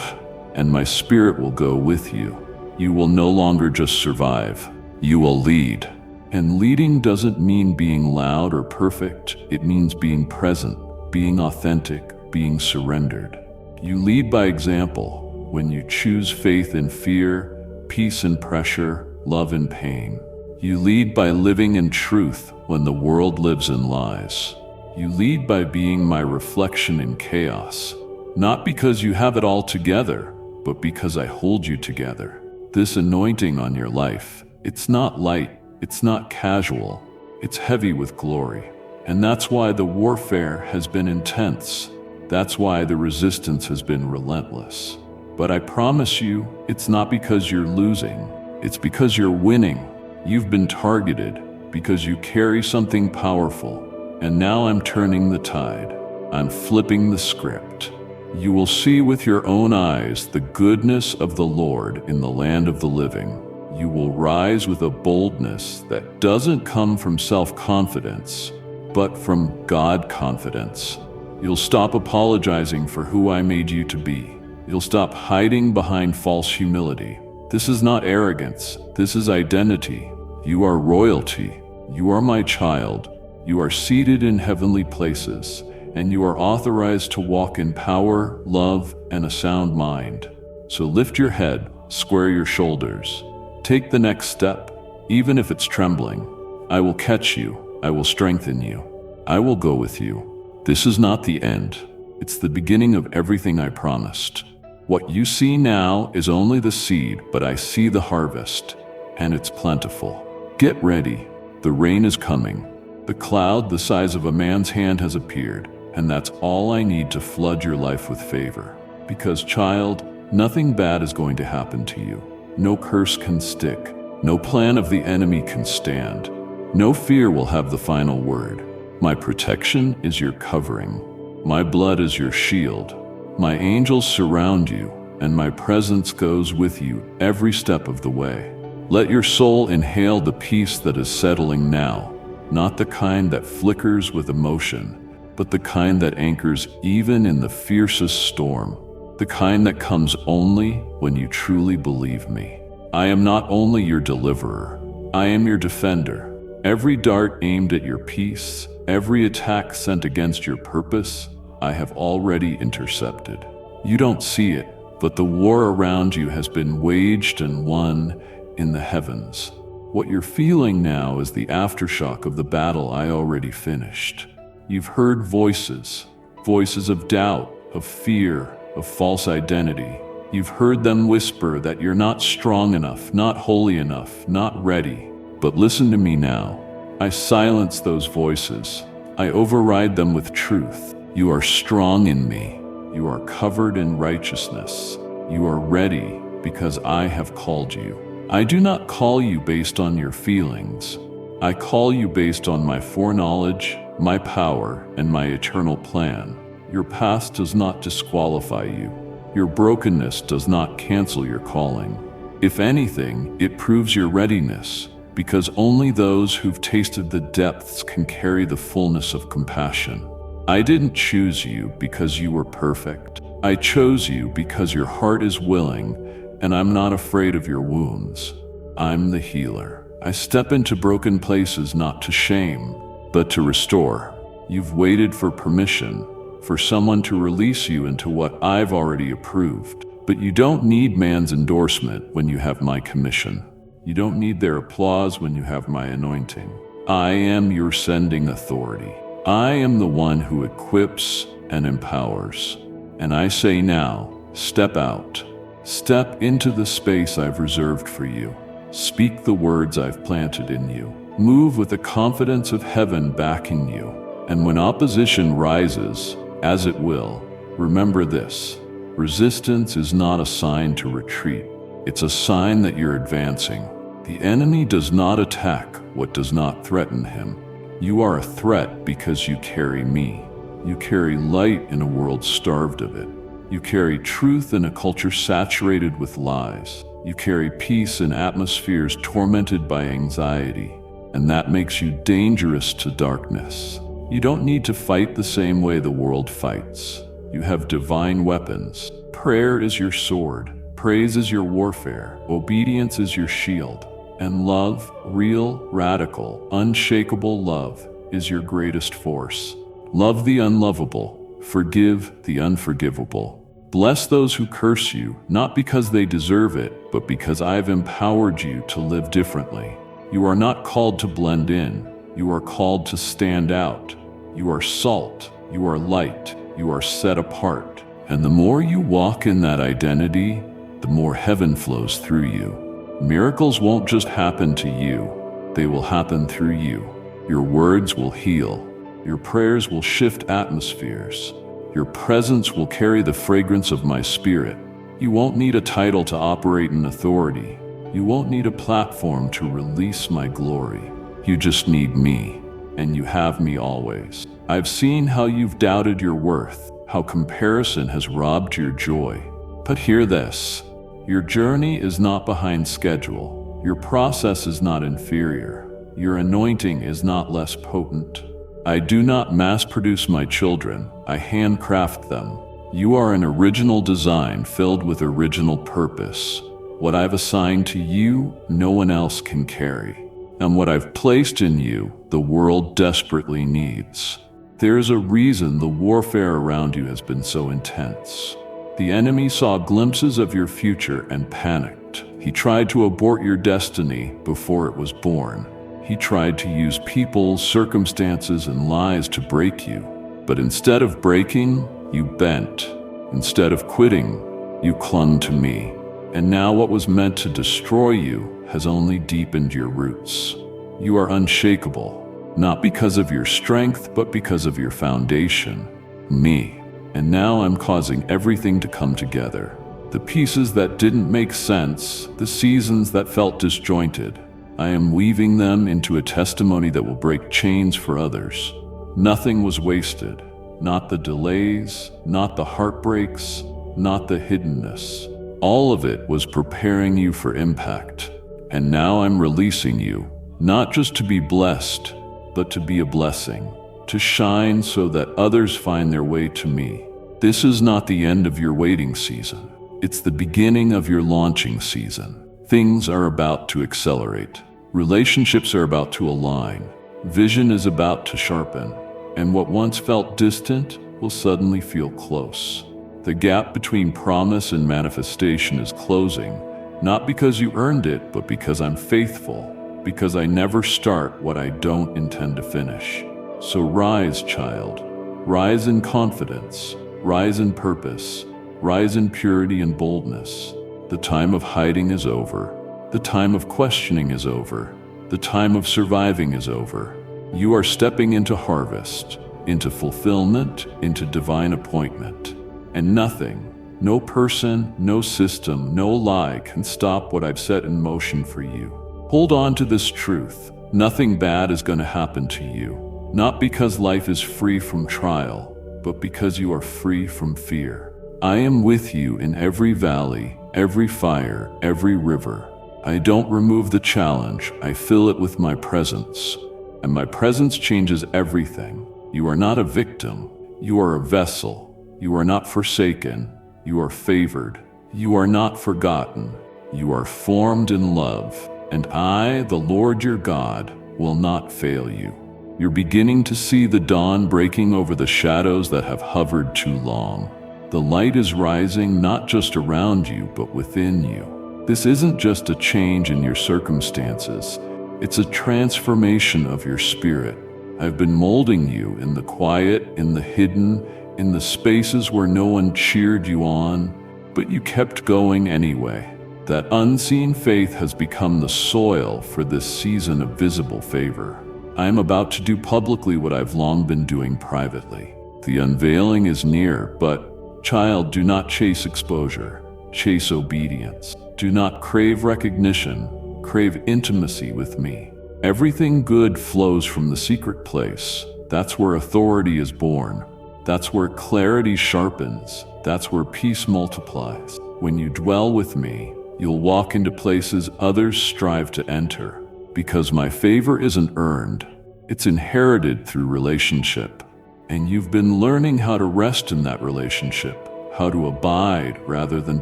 and my spirit will go with you. You will no longer just survive. You will lead. And leading doesn't mean being loud or perfect. It means being present, being authentic, being surrendered. You lead by example when you choose faith in fear, peace in pressure, love in pain. You lead by living in truth when the world lives in lies. You lead by being my reflection in chaos, not because you have it all together, but because I hold you together. This anointing on your life, it's not light. It's not casual, it's heavy with glory. And that's why the warfare has been intense. That's why the resistance has been relentless. But I promise you, it's not because you're losing. It's because you're winning. You've been targeted because you carry something powerful. And now I'm turning the tide. I'm flipping the script. You will see with your own eyes the goodness of the Lord in the land of the living. You will rise with a boldness that doesn't come from self-confidence, but from God-confidence. You'll stop apologizing for who I made you to be. You'll stop hiding behind false humility. This is not arrogance. This is identity. You are royalty. You are my child. You are seated in heavenly places, and you are authorized to walk in power, love, and a sound mind. So lift your head, square your shoulders. Take the next step, even if it's trembling. I will catch you. I will strengthen you. I will go with you. This is not the end. It's the beginning of everything I promised. What you see now is only the seed, but I see the harvest, and it's plentiful. Get ready. The rain is coming. The cloud the size of a man's hand has appeared, and that's all I need to flood your life with favor. Because, child, nothing bad is going to happen to you. No curse can stick. No plan of the enemy can stand. No fear will have the final word. My protection is your covering. My blood is your shield. My angels surround you, and my presence goes with you every step of the way. Let your soul inhale the peace that is settling now, not the kind that flickers with emotion, but the kind that anchors even in the fiercest storm. The kind that comes only when you truly believe me. I am not only your deliverer, I am your defender. Every dart aimed at your peace, every attack sent against your purpose, I have already intercepted. You don't see it, but the war around you has been waged and won in the heavens. What you're feeling now is the aftershock of the battle I already finished. You've heard voices of doubt, of fear, of false identity. You've heard them whisper that you're not strong enough, not holy enough, not ready. But listen to me now. I silence those voices. I override them with truth. You are strong in me. You are covered in righteousness. You are ready because I have called you. I do not call you based on your feelings. I call you based on my foreknowledge, my power, and my eternal plan. Your past does not disqualify you. Your brokenness does not cancel your calling. If anything, it proves your readiness, because only those who've tasted the depths can carry the fullness of compassion. I didn't choose you because you were perfect. I chose you because your heart is willing, and I'm not afraid of your wounds. I'm the healer. I step into broken places not to shame, but to restore. You've waited for permission, for someone to release you into what I've already approved. But you don't need man's endorsement when you have my commission. You don't need their applause when you have my anointing. I am your sending authority. I am the one who equips and empowers. And I say now, step out. Step into the space I've reserved for you. Speak the words I've planted in you. Move with the confidence of heaven backing you. And when opposition rises, as it will, remember this: resistance is not a sign to retreat. It's a sign that you're advancing. The enemy does not attack what does not threaten him. You are a threat because you carry me. You carry light in a world starved of it. You carry truth in a culture saturated with lies. You carry peace in atmospheres tormented by anxiety, and that makes you dangerous to darkness. You don't need to fight the same way the world fights. You have divine weapons. Prayer is your sword. Praise is your warfare. Obedience is your shield. And love, real, radical, unshakable love, is your greatest force. Love the unlovable. Forgive the unforgivable. Bless those who curse you, not because they deserve it, but because I've empowered you to live differently. You are not called to blend in. You are called to stand out. You are salt. You are light. You are set apart. And the more you walk in that identity, the more heaven flows through you. Miracles won't just happen to you. They will happen through you. Your words will heal. Your prayers will shift atmospheres. Your presence will carry the fragrance of my spirit. You won't need a title to operate in authority. You won't need a platform to release my glory. You just need me, and you have me always. I've seen how you've doubted your worth, how comparison has robbed your joy. But hear this: your journey is not behind schedule. Your process is not inferior. Your anointing is not less potent. I do not mass-produce my children. I handcraft them. You are an original design filled with original purpose. What I've assigned to you, no one else can carry. And what I've placed in you, the world desperately needs. There's a reason the warfare around you has been so intense. The enemy saw glimpses of your future and panicked. He tried to abort your destiny before it was born. He tried to use people, circumstances, and lies to break you. But instead of breaking, you bent. Instead of quitting, you clung to me. And now what was meant to destroy you has only deepened your roots. You are unshakable, not because of your strength, but because of your foundation, me. And now I'm causing everything to come together. The pieces that didn't make sense, the seasons that felt disjointed, I am weaving them into a testimony that will break chains for others. Nothing was wasted. Not the delays, not the heartbreaks, not the hiddenness. All of it was preparing you for impact. And now I'm releasing you, not just to be blessed, but to be a blessing, to shine so that others find their way to me. This is not the end of your waiting season. It's the beginning of your launching season. Things are about to accelerate. Relationships are about to align. Vision is about to sharpen. And what once felt distant will suddenly feel close. The gap between promise and manifestation is closing, not because you earned it, but because I'm faithful, because I never start what I don't intend to finish. So rise, child. Rise in confidence. Rise in purpose. Rise in purity and boldness. The time of hiding is over. The time of questioning is over. The time of surviving is over. You are stepping into harvest, into fulfillment, into divine appointment. And nothing, no person, no system, no lie can stop what I've set in motion for you. Hold on to this truth. Nothing bad is going to happen to you. Not because life is free from trial, but because you are free from fear. I am with you in every valley, every fire, every river. I don't remove the challenge, I fill it with my presence. And my presence changes everything. You are not a victim. You are a vessel. You are not forsaken. You are favored. You are not forgotten. You are formed in love. And I, the Lord your God, will not fail you. You're beginning to see the dawn breaking over the shadows that have hovered too long. The light is rising not just around you, but within you. This isn't just a change in your circumstances. It's a transformation of your spirit. I've been molding you in the quiet, in the hidden, in the spaces where no one cheered you on, but you kept going anyway. That unseen faith has become the soil for this season of visible favor. I am about to do publicly what I've long been doing privately. The unveiling is near, but, child, do not chase exposure. Chase obedience. Do not crave recognition. Crave intimacy with me. Everything good flows from the secret place. That's where authority is born. That's where clarity sharpens. That's where peace multiplies. When you dwell with me, you'll walk into places others strive to enter. Because my favor isn't earned, it's inherited through relationship. And you've been learning how to rest in that relationship, how to abide rather than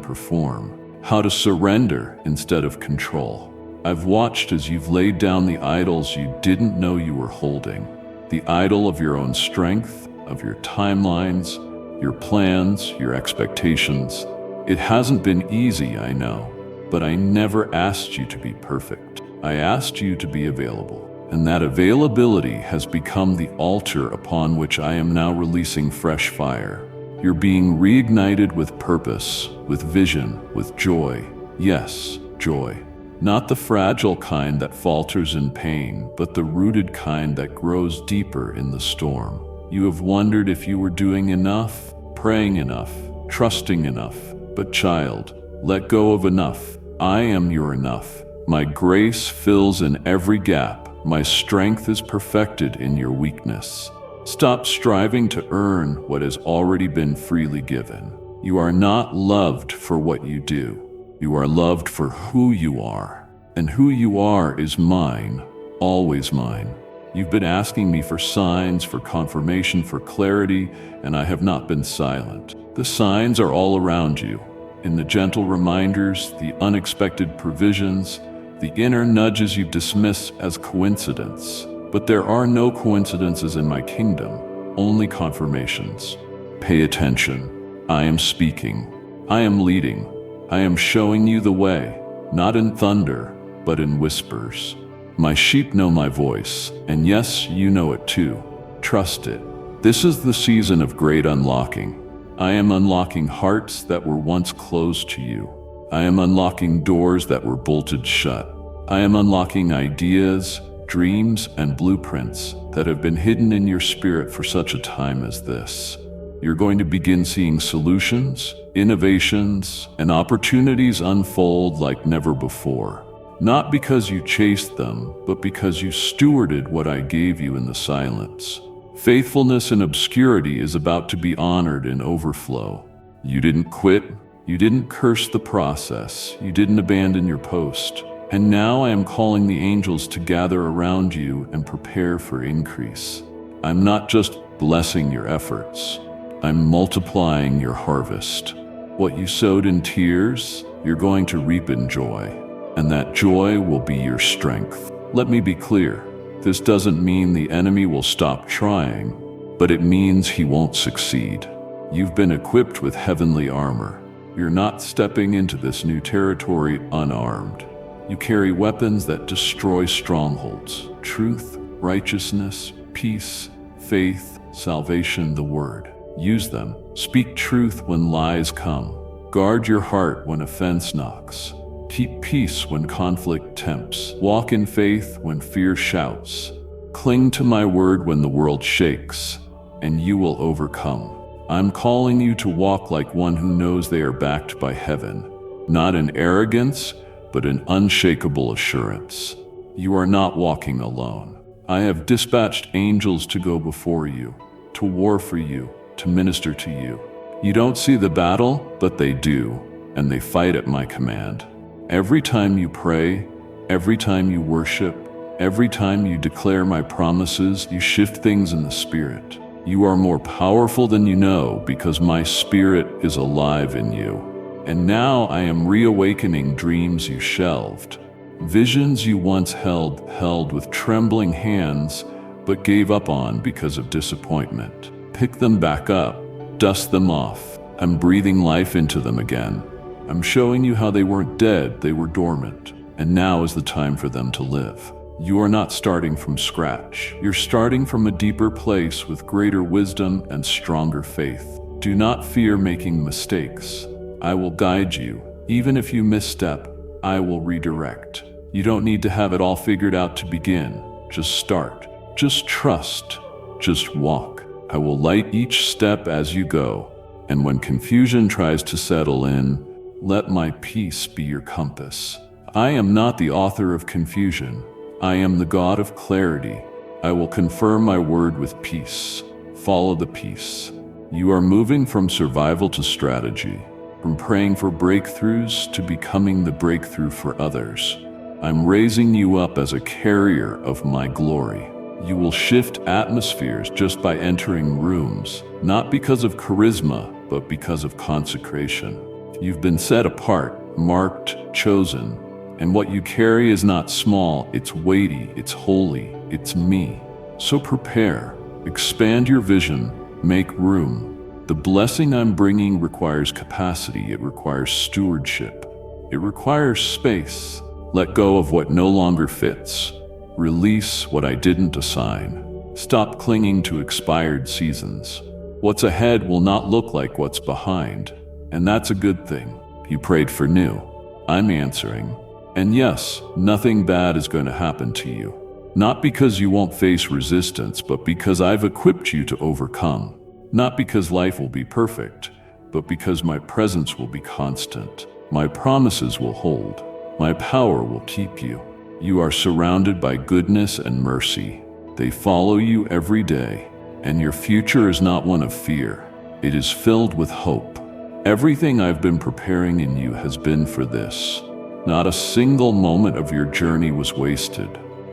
perform, how to surrender instead of control. I've watched as you've laid down the idols you didn't know you were holding. The idol of your own strength, of your timelines, your plans, your expectations. It hasn't been easy, I know, but I never asked you to be perfect. I asked you to be available. And that availability has become the altar upon which I am now releasing fresh fire. You're being reignited with purpose, with vision, with joy. Yes, joy. Not the fragile kind that falters in pain, but the rooted kind that grows deeper in the storm. You have wondered if you were doing enough, praying enough, trusting enough. But child, let go of enough. I am your enough. My grace fills in every gap. My strength is perfected in your weakness. Stop striving to earn what has already been freely given. You are not loved for what you do. You are loved for who you are. And who you are is mine, always mine. You've been asking me for signs, for confirmation, for clarity, and I have not been silent. The signs are all around you, in the gentle reminders, the unexpected provisions, the inner nudges you dismiss as coincidence. But there are no coincidences in my kingdom, only confirmations. Pay attention. I am speaking. I am leading. I am showing you the way, not in thunder, but in whispers. My sheep know my voice, and yes, you know it too. Trust it. This is the season of great unlocking. I am unlocking hearts that were once closed to you. I am unlocking doors that were bolted shut. I am unlocking ideas, dreams, and blueprints that have been hidden in your spirit for such a time as this. You're going to begin seeing solutions, innovations, and opportunities unfold like never before. Not because you chased them, but because you stewarded what I gave you in the silence. Faithfulness in obscurity is about to be honored in overflow. You didn't quit. You didn't curse the process. You didn't abandon your post. And now I am calling the angels to gather around you and prepare for increase. I'm not just blessing your efforts. I'm multiplying your harvest. What you sowed in tears, you're going to reap in joy. And that joy will be your strength. Let me be clear. This doesn't mean the enemy will stop trying, but it means he won't succeed. You've been equipped with heavenly armor. You're not stepping into this new territory unarmed. You carry weapons that destroy strongholds: truth, righteousness, peace, faith, salvation, the word. Use them. Speak truth when lies come. Guard your heart when offense knocks. Keep peace when conflict tempts. Walk in faith when fear shouts. Cling to my word when the world shakes, and you will overcome. I'm calling you to walk like one who knows they are backed by heaven, not in arrogance, but in unshakable assurance. You are not walking alone. I have dispatched angels to go before you, to war for you, to minister to you. You don't see the battle, but they do, and they fight at my command. Every time you pray, every time you worship, every time you declare my promises, you shift things in the spirit. You are more powerful than you know because my spirit is alive in you. And now I am reawakening dreams you shelved. Visions you once held with trembling hands, but gave up on because of disappointment. Pick them back up, dust them off. I'm breathing life into them again. I'm showing you how they weren't dead, they were dormant. And now is the time for them to live. You are not starting from scratch. You're starting from a deeper place with greater wisdom and stronger faith. Do not fear making mistakes. I will guide you. Even if you misstep, I will redirect. You don't need to have it all figured out to begin. Just start. Just trust. Just walk. I will light each step as you go. And when confusion tries to settle in, let my peace be your compass. I am not the author of confusion. I am the God of clarity. I will confirm my word with peace. Follow the peace. You are moving from survival to strategy, from praying for breakthroughs to becoming the breakthrough for others. I'm raising you up as a carrier of my glory. You will shift atmospheres just by entering rooms, not because of charisma, but because of consecration. You've been set apart, marked, chosen, and what you carry is not small, it's weighty, it's holy, it's me. So prepare, expand your vision, make room. The blessing I'm bringing requires capacity, it requires stewardship, it requires space. Let go of what no longer fits. Release what I didn't assign. Stop clinging to expired seasons. What's ahead will not look like what's behind. And that's a good thing. You prayed for new. I'm answering. And yes, nothing bad is going to happen to you. Not because you won't face resistance, but because I've equipped you to overcome. Not because life will be perfect, but because my presence will be constant. My promises will hold. My power will keep you. You are surrounded by goodness and mercy. They follow you every day. And your future is not one of fear. It is filled with hope. Everything I've been preparing in you has been for this. Not a single moment of your journey was wasted.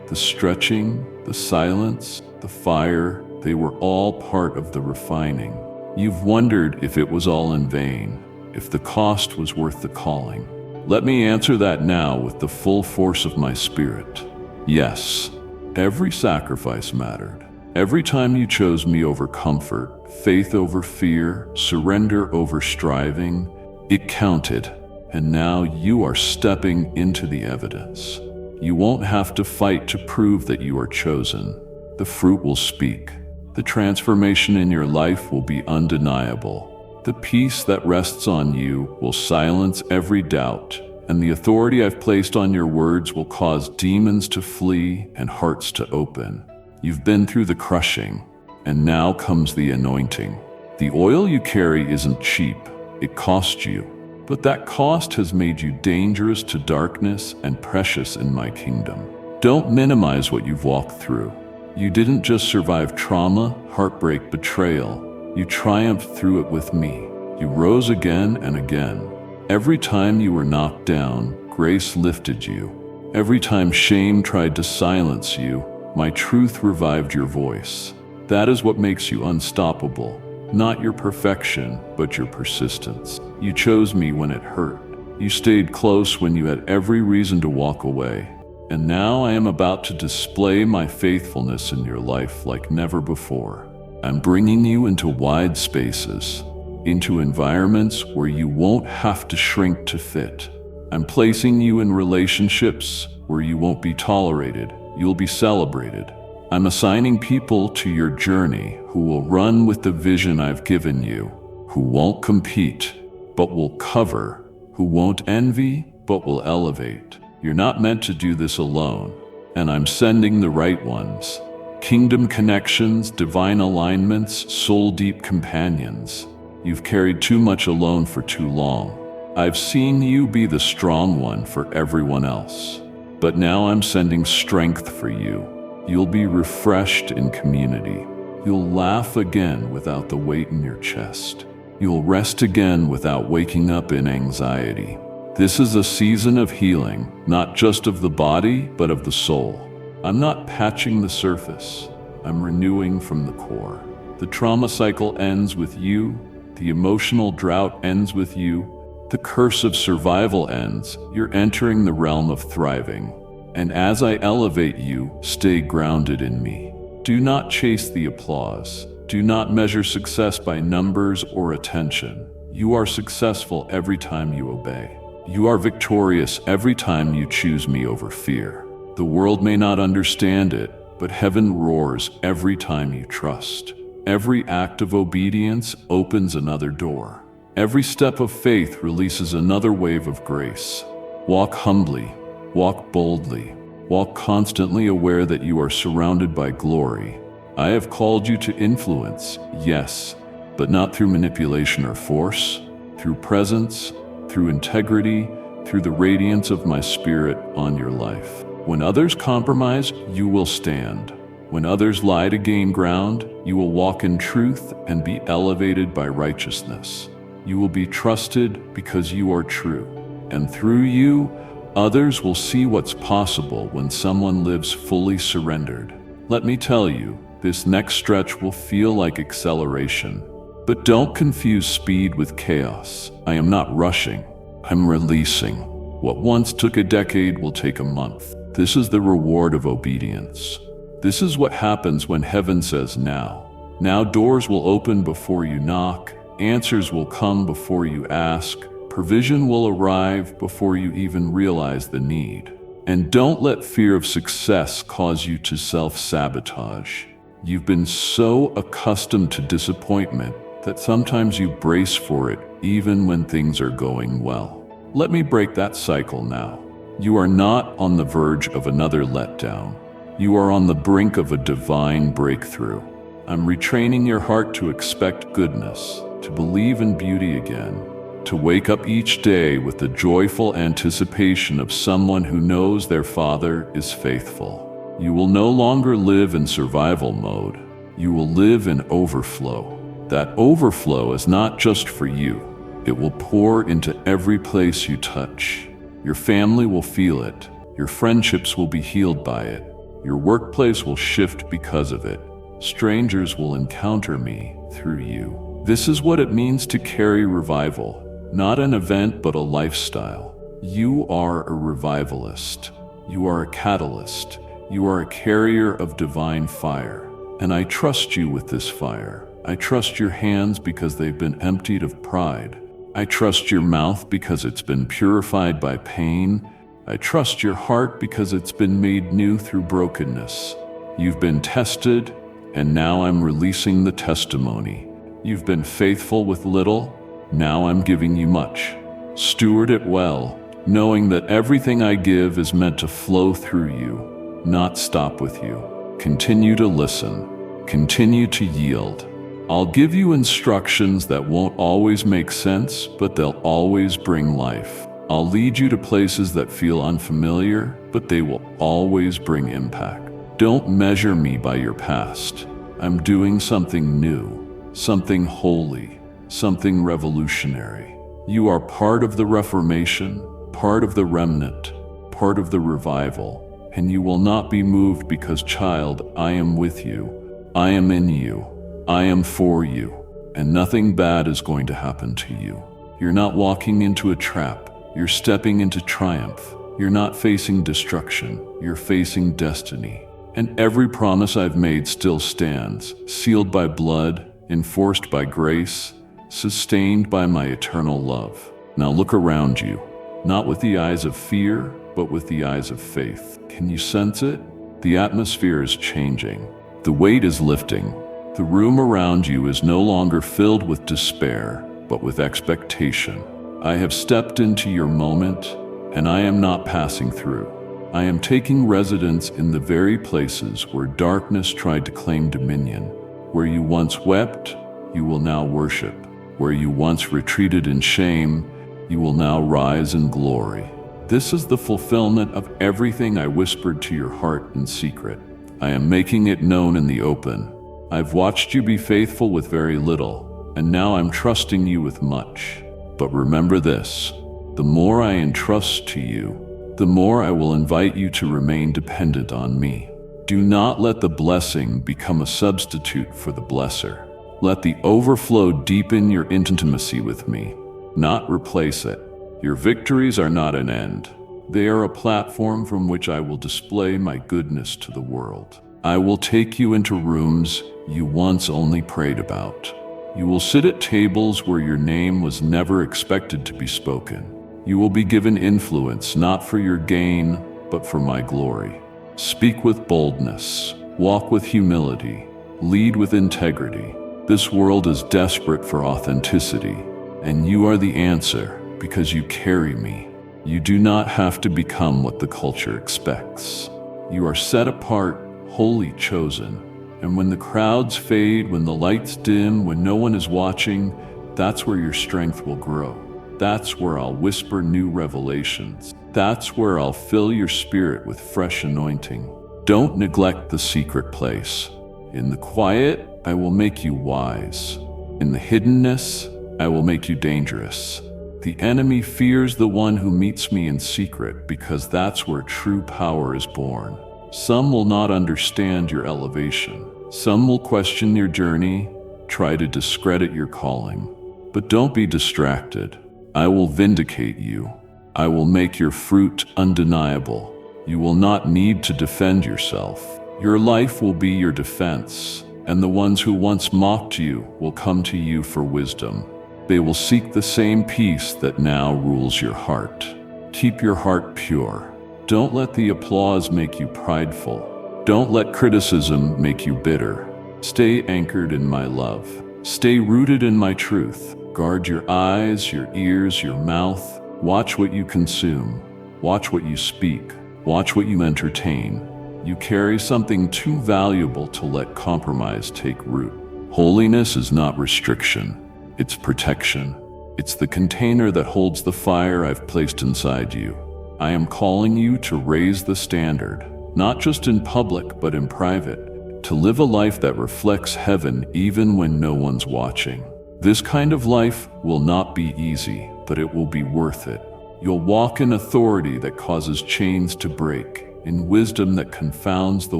The stretching, the silence, the fire, they were all part of the refining. You've wondered if it was all in vain, if the cost was worth the calling. Let me answer that now with the full force of my spirit. Yes, every sacrifice mattered. Every time you chose me over comfort, faith over fear, surrender over striving, it counted. And now you are stepping into the evidence. You won't have to fight to prove that you are chosen. The fruit will speak. The transformation in your life will be undeniable. The peace that rests on you will silence every doubt, and the authority I've placed on your words will cause demons to flee and hearts to open. You've been through the crushing, and now comes the anointing. The oil you carry isn't cheap. It cost you. But that cost has made you dangerous to darkness and precious in my kingdom. Don't minimize what you've walked through. You didn't just survive trauma, heartbreak, betrayal. You triumphed through it with me. You rose again and again. Every time you were knocked down, grace lifted you. Every time shame tried to silence you, my truth revived your voice. That is what makes you unstoppable. Not your perfection, but your persistence. You chose me when it hurt. You stayed close when you had every reason to walk away. And now I am about to display my faithfulness in your life like never before. I'm bringing you into wide spaces, into environments where you won't have to shrink to fit. I'm placing you in relationships where you won't be tolerated. You'll be celebrated. I'm assigning people to your journey who will run with the vision I've given you, who won't compete, but will cover, who won't envy, but will elevate. You're not meant to do this alone, and I'm sending the right ones. Kingdom connections, divine alignments, soul-deep companions. You've carried too much alone for too long. I've seen you be the strong one for everyone else. But now I'm sending strength for you. You'll be refreshed in community. You'll laugh again without the weight in your chest. You'll rest again without waking up in anxiety. This is a season of healing, not just of the body, but of the soul. I'm not patching the surface. I'm renewing from the core. The trauma cycle ends with you. The emotional drought ends with you. The curse of survival ends. You're entering the realm of thriving. And as I elevate you, stay grounded in me. Do not chase the applause. Do not measure success by numbers or attention. You are successful every time you obey. You are victorious every time you choose me over fear. The world may not understand it, but heaven roars every time you trust. Every act of obedience opens another door. Every step of faith releases another wave of grace. Walk humbly, walk boldly, walk constantly aware that you are surrounded by glory. I have called you to influence, yes, but not through manipulation or force, through presence, through integrity, through the radiance of my spirit on your life. When others compromise, you will stand. When others lie to gain ground, you will walk in truth and be elevated by righteousness. You will be trusted because you are true. And through you, others will see what's possible when someone lives fully surrendered. Let me tell you, this next stretch will feel like acceleration. But don't confuse speed with chaos. I am not rushing. I'm releasing. What once took a decade will take a month. This is the reward of obedience. This is what happens when heaven says now. Now doors will open before you knock. Answers will come before you ask. Provision will arrive before you even realize the need. And don't let fear of success cause you to self-sabotage. You've been so accustomed to disappointment that sometimes you brace for it even when things are going well. Let me break that cycle now. You are not on the verge of another letdown. You are on the brink of a divine breakthrough. I'm retraining your heart to expect goodness, to believe in beauty again, to wake up each day with the joyful anticipation of someone who knows their Father is faithful. You will no longer live in survival mode. You will live in overflow. That overflow is not just for you. It will pour into every place you touch. Your family will feel it. Your friendships will be healed by it. Your workplace will shift because of it. Strangers will encounter me through you. This is what it means to carry revival. Not an event, but a lifestyle. You are a revivalist. You are a catalyst. You are a carrier of divine fire. And I trust you with this fire. I trust your hands because they've been emptied of pride. I trust your mouth because it's been purified by pain. I trust your heart because it's been made new through brokenness. You've been tested, and now I'm releasing the testimony. You've been faithful with little, now I'm giving you much. Steward it well, knowing that everything I give is meant to flow through you, not stop with you. Continue to listen. Continue to yield. I'll give you instructions that won't always make sense, but they'll always bring life. I'll lead you to places that feel unfamiliar, but they will always bring impact. Don't measure me by your past. I'm doing something new, something holy, something revolutionary. You are part of the Reformation, part of the remnant, part of the revival, and you will not be moved because, child, I am with you. I am in you. I am for you, and nothing bad is going to happen to you. You're not walking into a trap. You're stepping into triumph. You're not facing destruction. You're facing destiny. And every promise I've made still stands, sealed by blood, enforced by grace, sustained by my eternal love. Now look around you, not with the eyes of fear, but with the eyes of faith. Can you sense it? The atmosphere is changing. The weight is lifting. The room around you is no longer filled with despair, but with expectation. I have stepped into your moment, and I am not passing through. I am taking residence in the very places where darkness tried to claim dominion. Where you once wept, you will now worship. Where you once retreated in shame, you will now rise in glory. This is the fulfillment of everything I whispered to your heart in secret. I am making it known in the open. I've watched you be faithful with very little, and now I'm trusting you with much. But remember this, the more I entrust to you, the more I will invite you to remain dependent on me. Do not let the blessing become a substitute for the blesser. Let the overflow deepen your intimacy with me, not replace it. Your victories are not an end. They are a platform from which I will display my goodness to the world. I will take you into rooms you once only prayed about. You will sit at tables where your name was never expected to be spoken. You will be given influence not for your gain, but for my glory. Speak with boldness, walk with humility, lead with integrity. This world is desperate for authenticity, and you are the answer because you carry me. You do not have to become what the culture expects. You are set apart, wholly chosen. And when the crowds fade, when the lights dim, when no one is watching, that's where your strength will grow. That's where I'll whisper new revelations. That's where I'll fill your spirit with fresh anointing. Don't neglect the secret place. In the quiet, I will make you wise. In the hiddenness, I will make you dangerous. The enemy fears the one who meets me in secret because that's where true power is born. Some will not understand your elevation. Some will question your journey, try to discredit your calling. But don't be distracted. I will vindicate you. I will make your fruit undeniable. You will not need to defend yourself. Your life will be your defense, and the ones who once mocked you will come to you for wisdom. They will seek the same peace that now rules your heart. Keep your heart pure. Don't let the applause make you prideful. Don't let criticism make you bitter. Stay anchored in my love. Stay rooted in my truth. Guard your eyes, your ears, your mouth. Watch what you consume. Watch what you speak. Watch what you entertain. You carry something too valuable to let compromise take root. Holiness is not restriction. It's protection. It's the container that holds the fire I've placed inside you. I am calling you to raise the standard, not just in public but in private, to live a life that reflects heaven even when no one's watching. This kind of life will not be easy, but it will be worth it. You'll walk in authority that causes chains to break, in wisdom that confounds the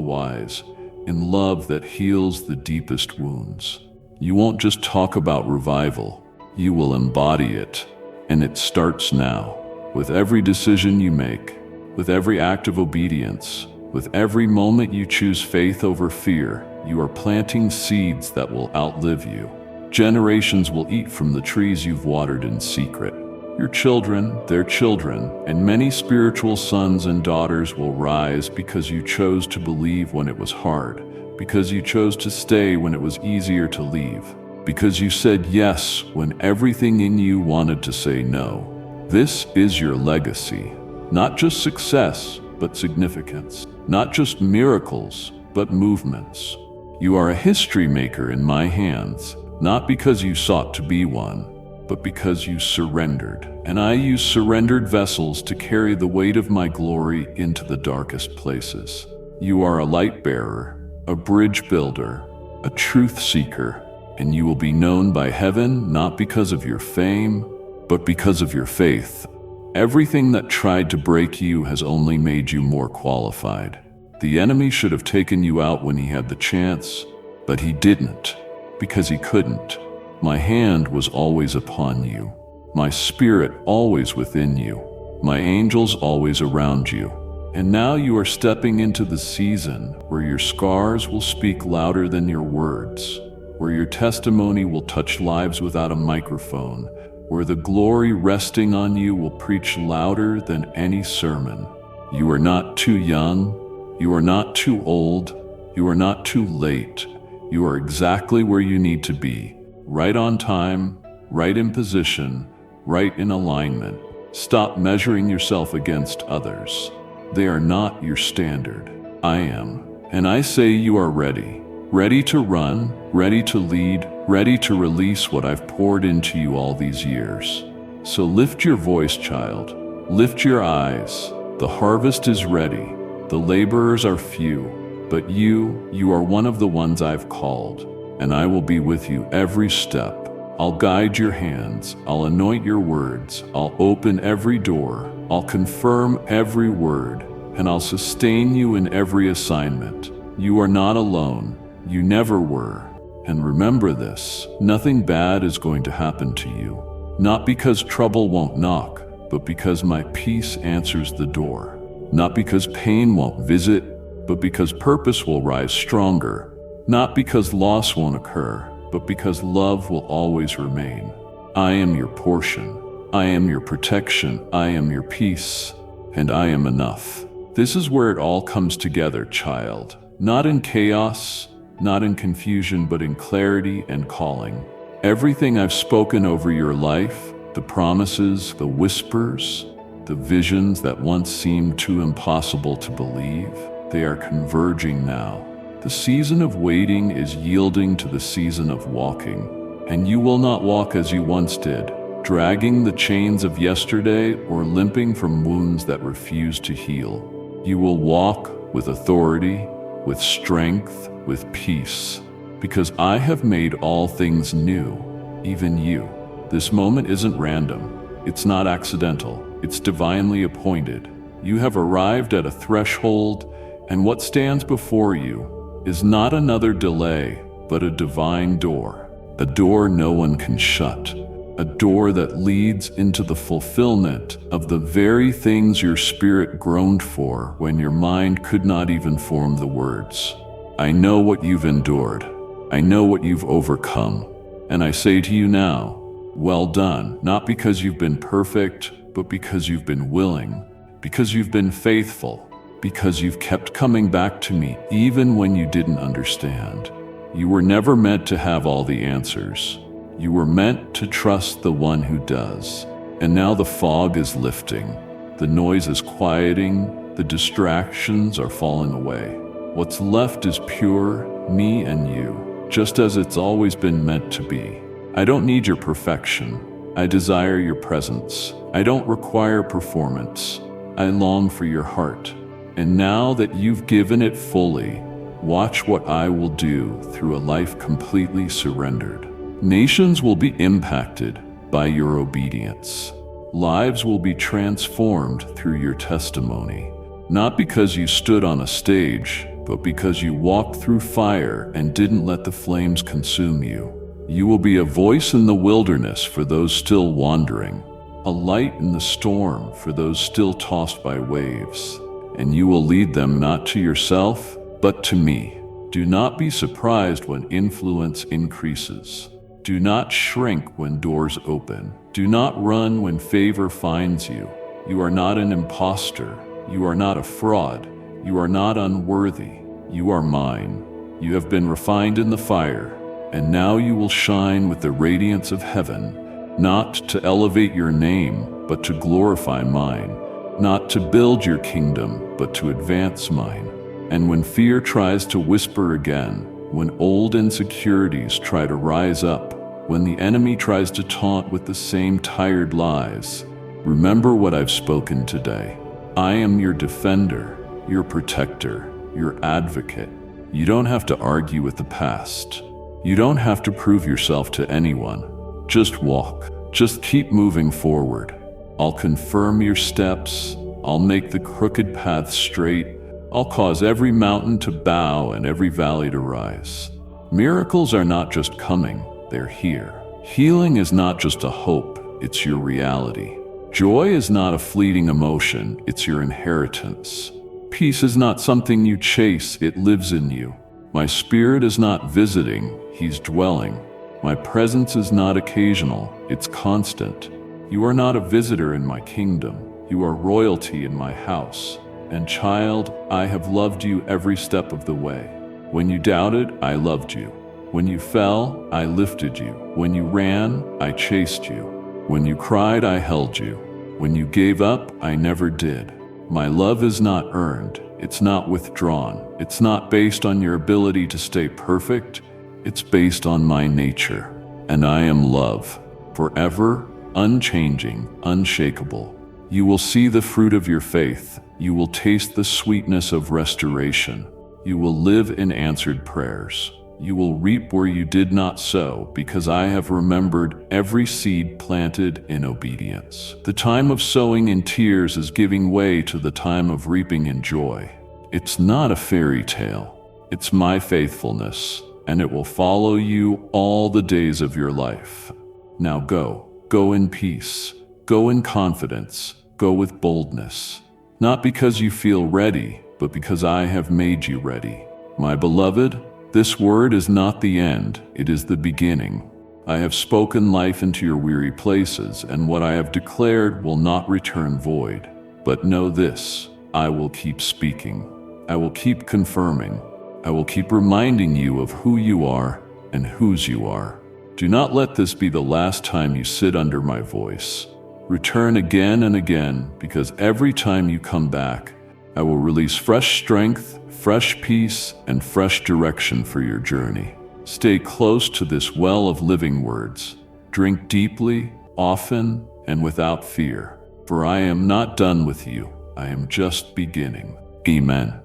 wise, in love that heals the deepest wounds. You won't just talk about revival, you will embody it, and it starts now. With every decision you make, with every act of obedience, with every moment you choose faith over fear, you are planting seeds that will outlive you. Generations will eat from the trees you've watered in secret. Your children, their children, and many spiritual sons and daughters will rise because you chose to believe when it was hard, because you chose to stay when it was easier to leave, because you said yes when everything in you wanted to say no. This is your legacy. Not just success, but significance. Not just miracles, but movements. You are a history maker in my hands, not because you sought to be one, but because you surrendered. And I use surrendered vessels to carry the weight of my glory into the darkest places. You are a light bearer, a bridge builder, a truth seeker, and you will be known by heaven not because of your fame, but because of your faith. Everything that tried to break you has only made you more qualified. The enemy should have taken you out when he had the chance, but he didn't, because he couldn't. My hand was always upon you, my spirit always within you, my angels always around you. And now you are stepping into the season where your scars will speak louder than your words, where your testimony will touch lives without a microphone, where the glory resting on you will preach louder than any sermon. You are not too young, You are not too old. You are not too late. You are exactly where you need to be, right on time, right in position, right in alignment. Stop measuring yourself against others. They are not your standard. I am. And I say you are ready. Ready to run, ready to lead, ready to release what I've poured into you all these years. So lift your voice, child. Lift your eyes. The harvest is ready. The laborers are few, but you are one of the ones I've called, and I will be with you every step. I'll guide your hands. I'll anoint your words. I'll open every door. I'll confirm every word, and I'll sustain you in every assignment. You are not alone. You never were. And remember this, nothing bad is going to happen to you. Not because trouble won't knock, but because my peace answers the door. Not because pain won't visit, but because purpose will rise stronger. Not because loss won't occur, but because love will always remain. I am your portion. I am your protection. I am your peace. And I am enough. This is where it all comes together, child. Not in chaos, not in confusion, but in clarity and calling. Everything I've spoken over your life, the promises, the whispers, the visions that once seemed too impossible to believe, they are converging now. The season of waiting is yielding to the season of walking, and you will not walk as you once did, dragging the chains of yesterday or limping from wounds that refuse to heal. You will walk with authority, with strength, with peace, because I have made all things new, even you. This moment isn't random. It's not accidental. It's divinely appointed. You have arrived at a threshold, and what stands before you is not another delay, but a divine door. A door no one can shut. A door that leads into the fulfillment of the very things your spirit groaned for when your mind could not even form the words. I know what you've endured. I know what you've overcome. And I say to you now, well done, not because you've been perfect, but because you've been willing, because you've been faithful, because you've kept coming back to me even when you didn't understand. You were never meant to have all the answers. You were meant to trust the one who does. And now the fog is lifting. The noise is quieting. The distractions are falling away. What's left is pure, me and you, just as it's always been meant to be. I don't need your perfection. I desire your presence. I don't require performance. I long for your heart. And now that you've given it fully, watch what I will do through a life completely surrendered. Nations will be impacted by your obedience. Lives will be transformed through your testimony, not because you stood on a stage, but because you walked through fire and didn't let the flames consume you. You will be a voice in the wilderness for those still wandering, a light in the storm for those still tossed by waves. And you will lead them not to yourself, but to me. Do not be surprised when influence increases. Do not shrink when doors open. Do not run when favor finds you. You are not an imposter. You are not a fraud. You are not unworthy. You are mine. You have been refined in the fire, and now you will shine with the radiance of heaven, not to elevate your name, but to glorify mine. Not to build your kingdom, but to advance mine. And when fear tries to whisper again, when old insecurities try to rise up, when the enemy tries to taunt with the same tired lies, remember what I've spoken today. I am your defender, your protector, your advocate. You don't have to argue with the past. You don't have to prove yourself to anyone. Just walk. Just keep moving forward. I'll confirm your steps. I'll make the crooked path straight. I'll cause every mountain to bow and every valley to rise. Miracles are not just coming, they're here. Healing is not just a hope, it's your reality. Joy is not a fleeting emotion, it's your inheritance. Peace is not something you chase, it lives in you. My spirit is not visiting, he's dwelling. My presence is not occasional, it's constant. You are not a visitor in my kingdom. You are royalty in my house. And child, I have loved you every step of the way. When you doubted, I loved you. When you fell, I lifted you. When you ran, I chased you. When you cried, I held you. When you gave up, I never did. My love is not earned. It's not withdrawn. It's not based on your ability to stay perfect. It's based on my nature. And I am love, forever, unchanging, unshakable. You will see the fruit of your faith. You will taste the sweetness of restoration. You will live in answered prayers. You will reap where you did not sow, because I have remembered every seed planted in obedience. The time of sowing in tears is giving way to the time of reaping in joy. It's not a fairy tale. It's my faithfulness, and it will follow you all the days of your life. Now go in peace, go in confidence, go with boldness. Not because you feel ready, but because I have made you ready. My beloved, this word is not the end, it is the beginning. I have spoken life into your weary places, and what I have declared will not return void. But know this, I will keep speaking. I will keep confirming. I will keep reminding you of who you are and whose you are. Do not let this be the last time you sit under my voice. Return again and again, because every time you come back, I will release fresh strength, fresh peace, and fresh direction for your journey. Stay close to this well of living words. Drink deeply, often, and without fear. For I am not done with you. I am just beginning. Amen.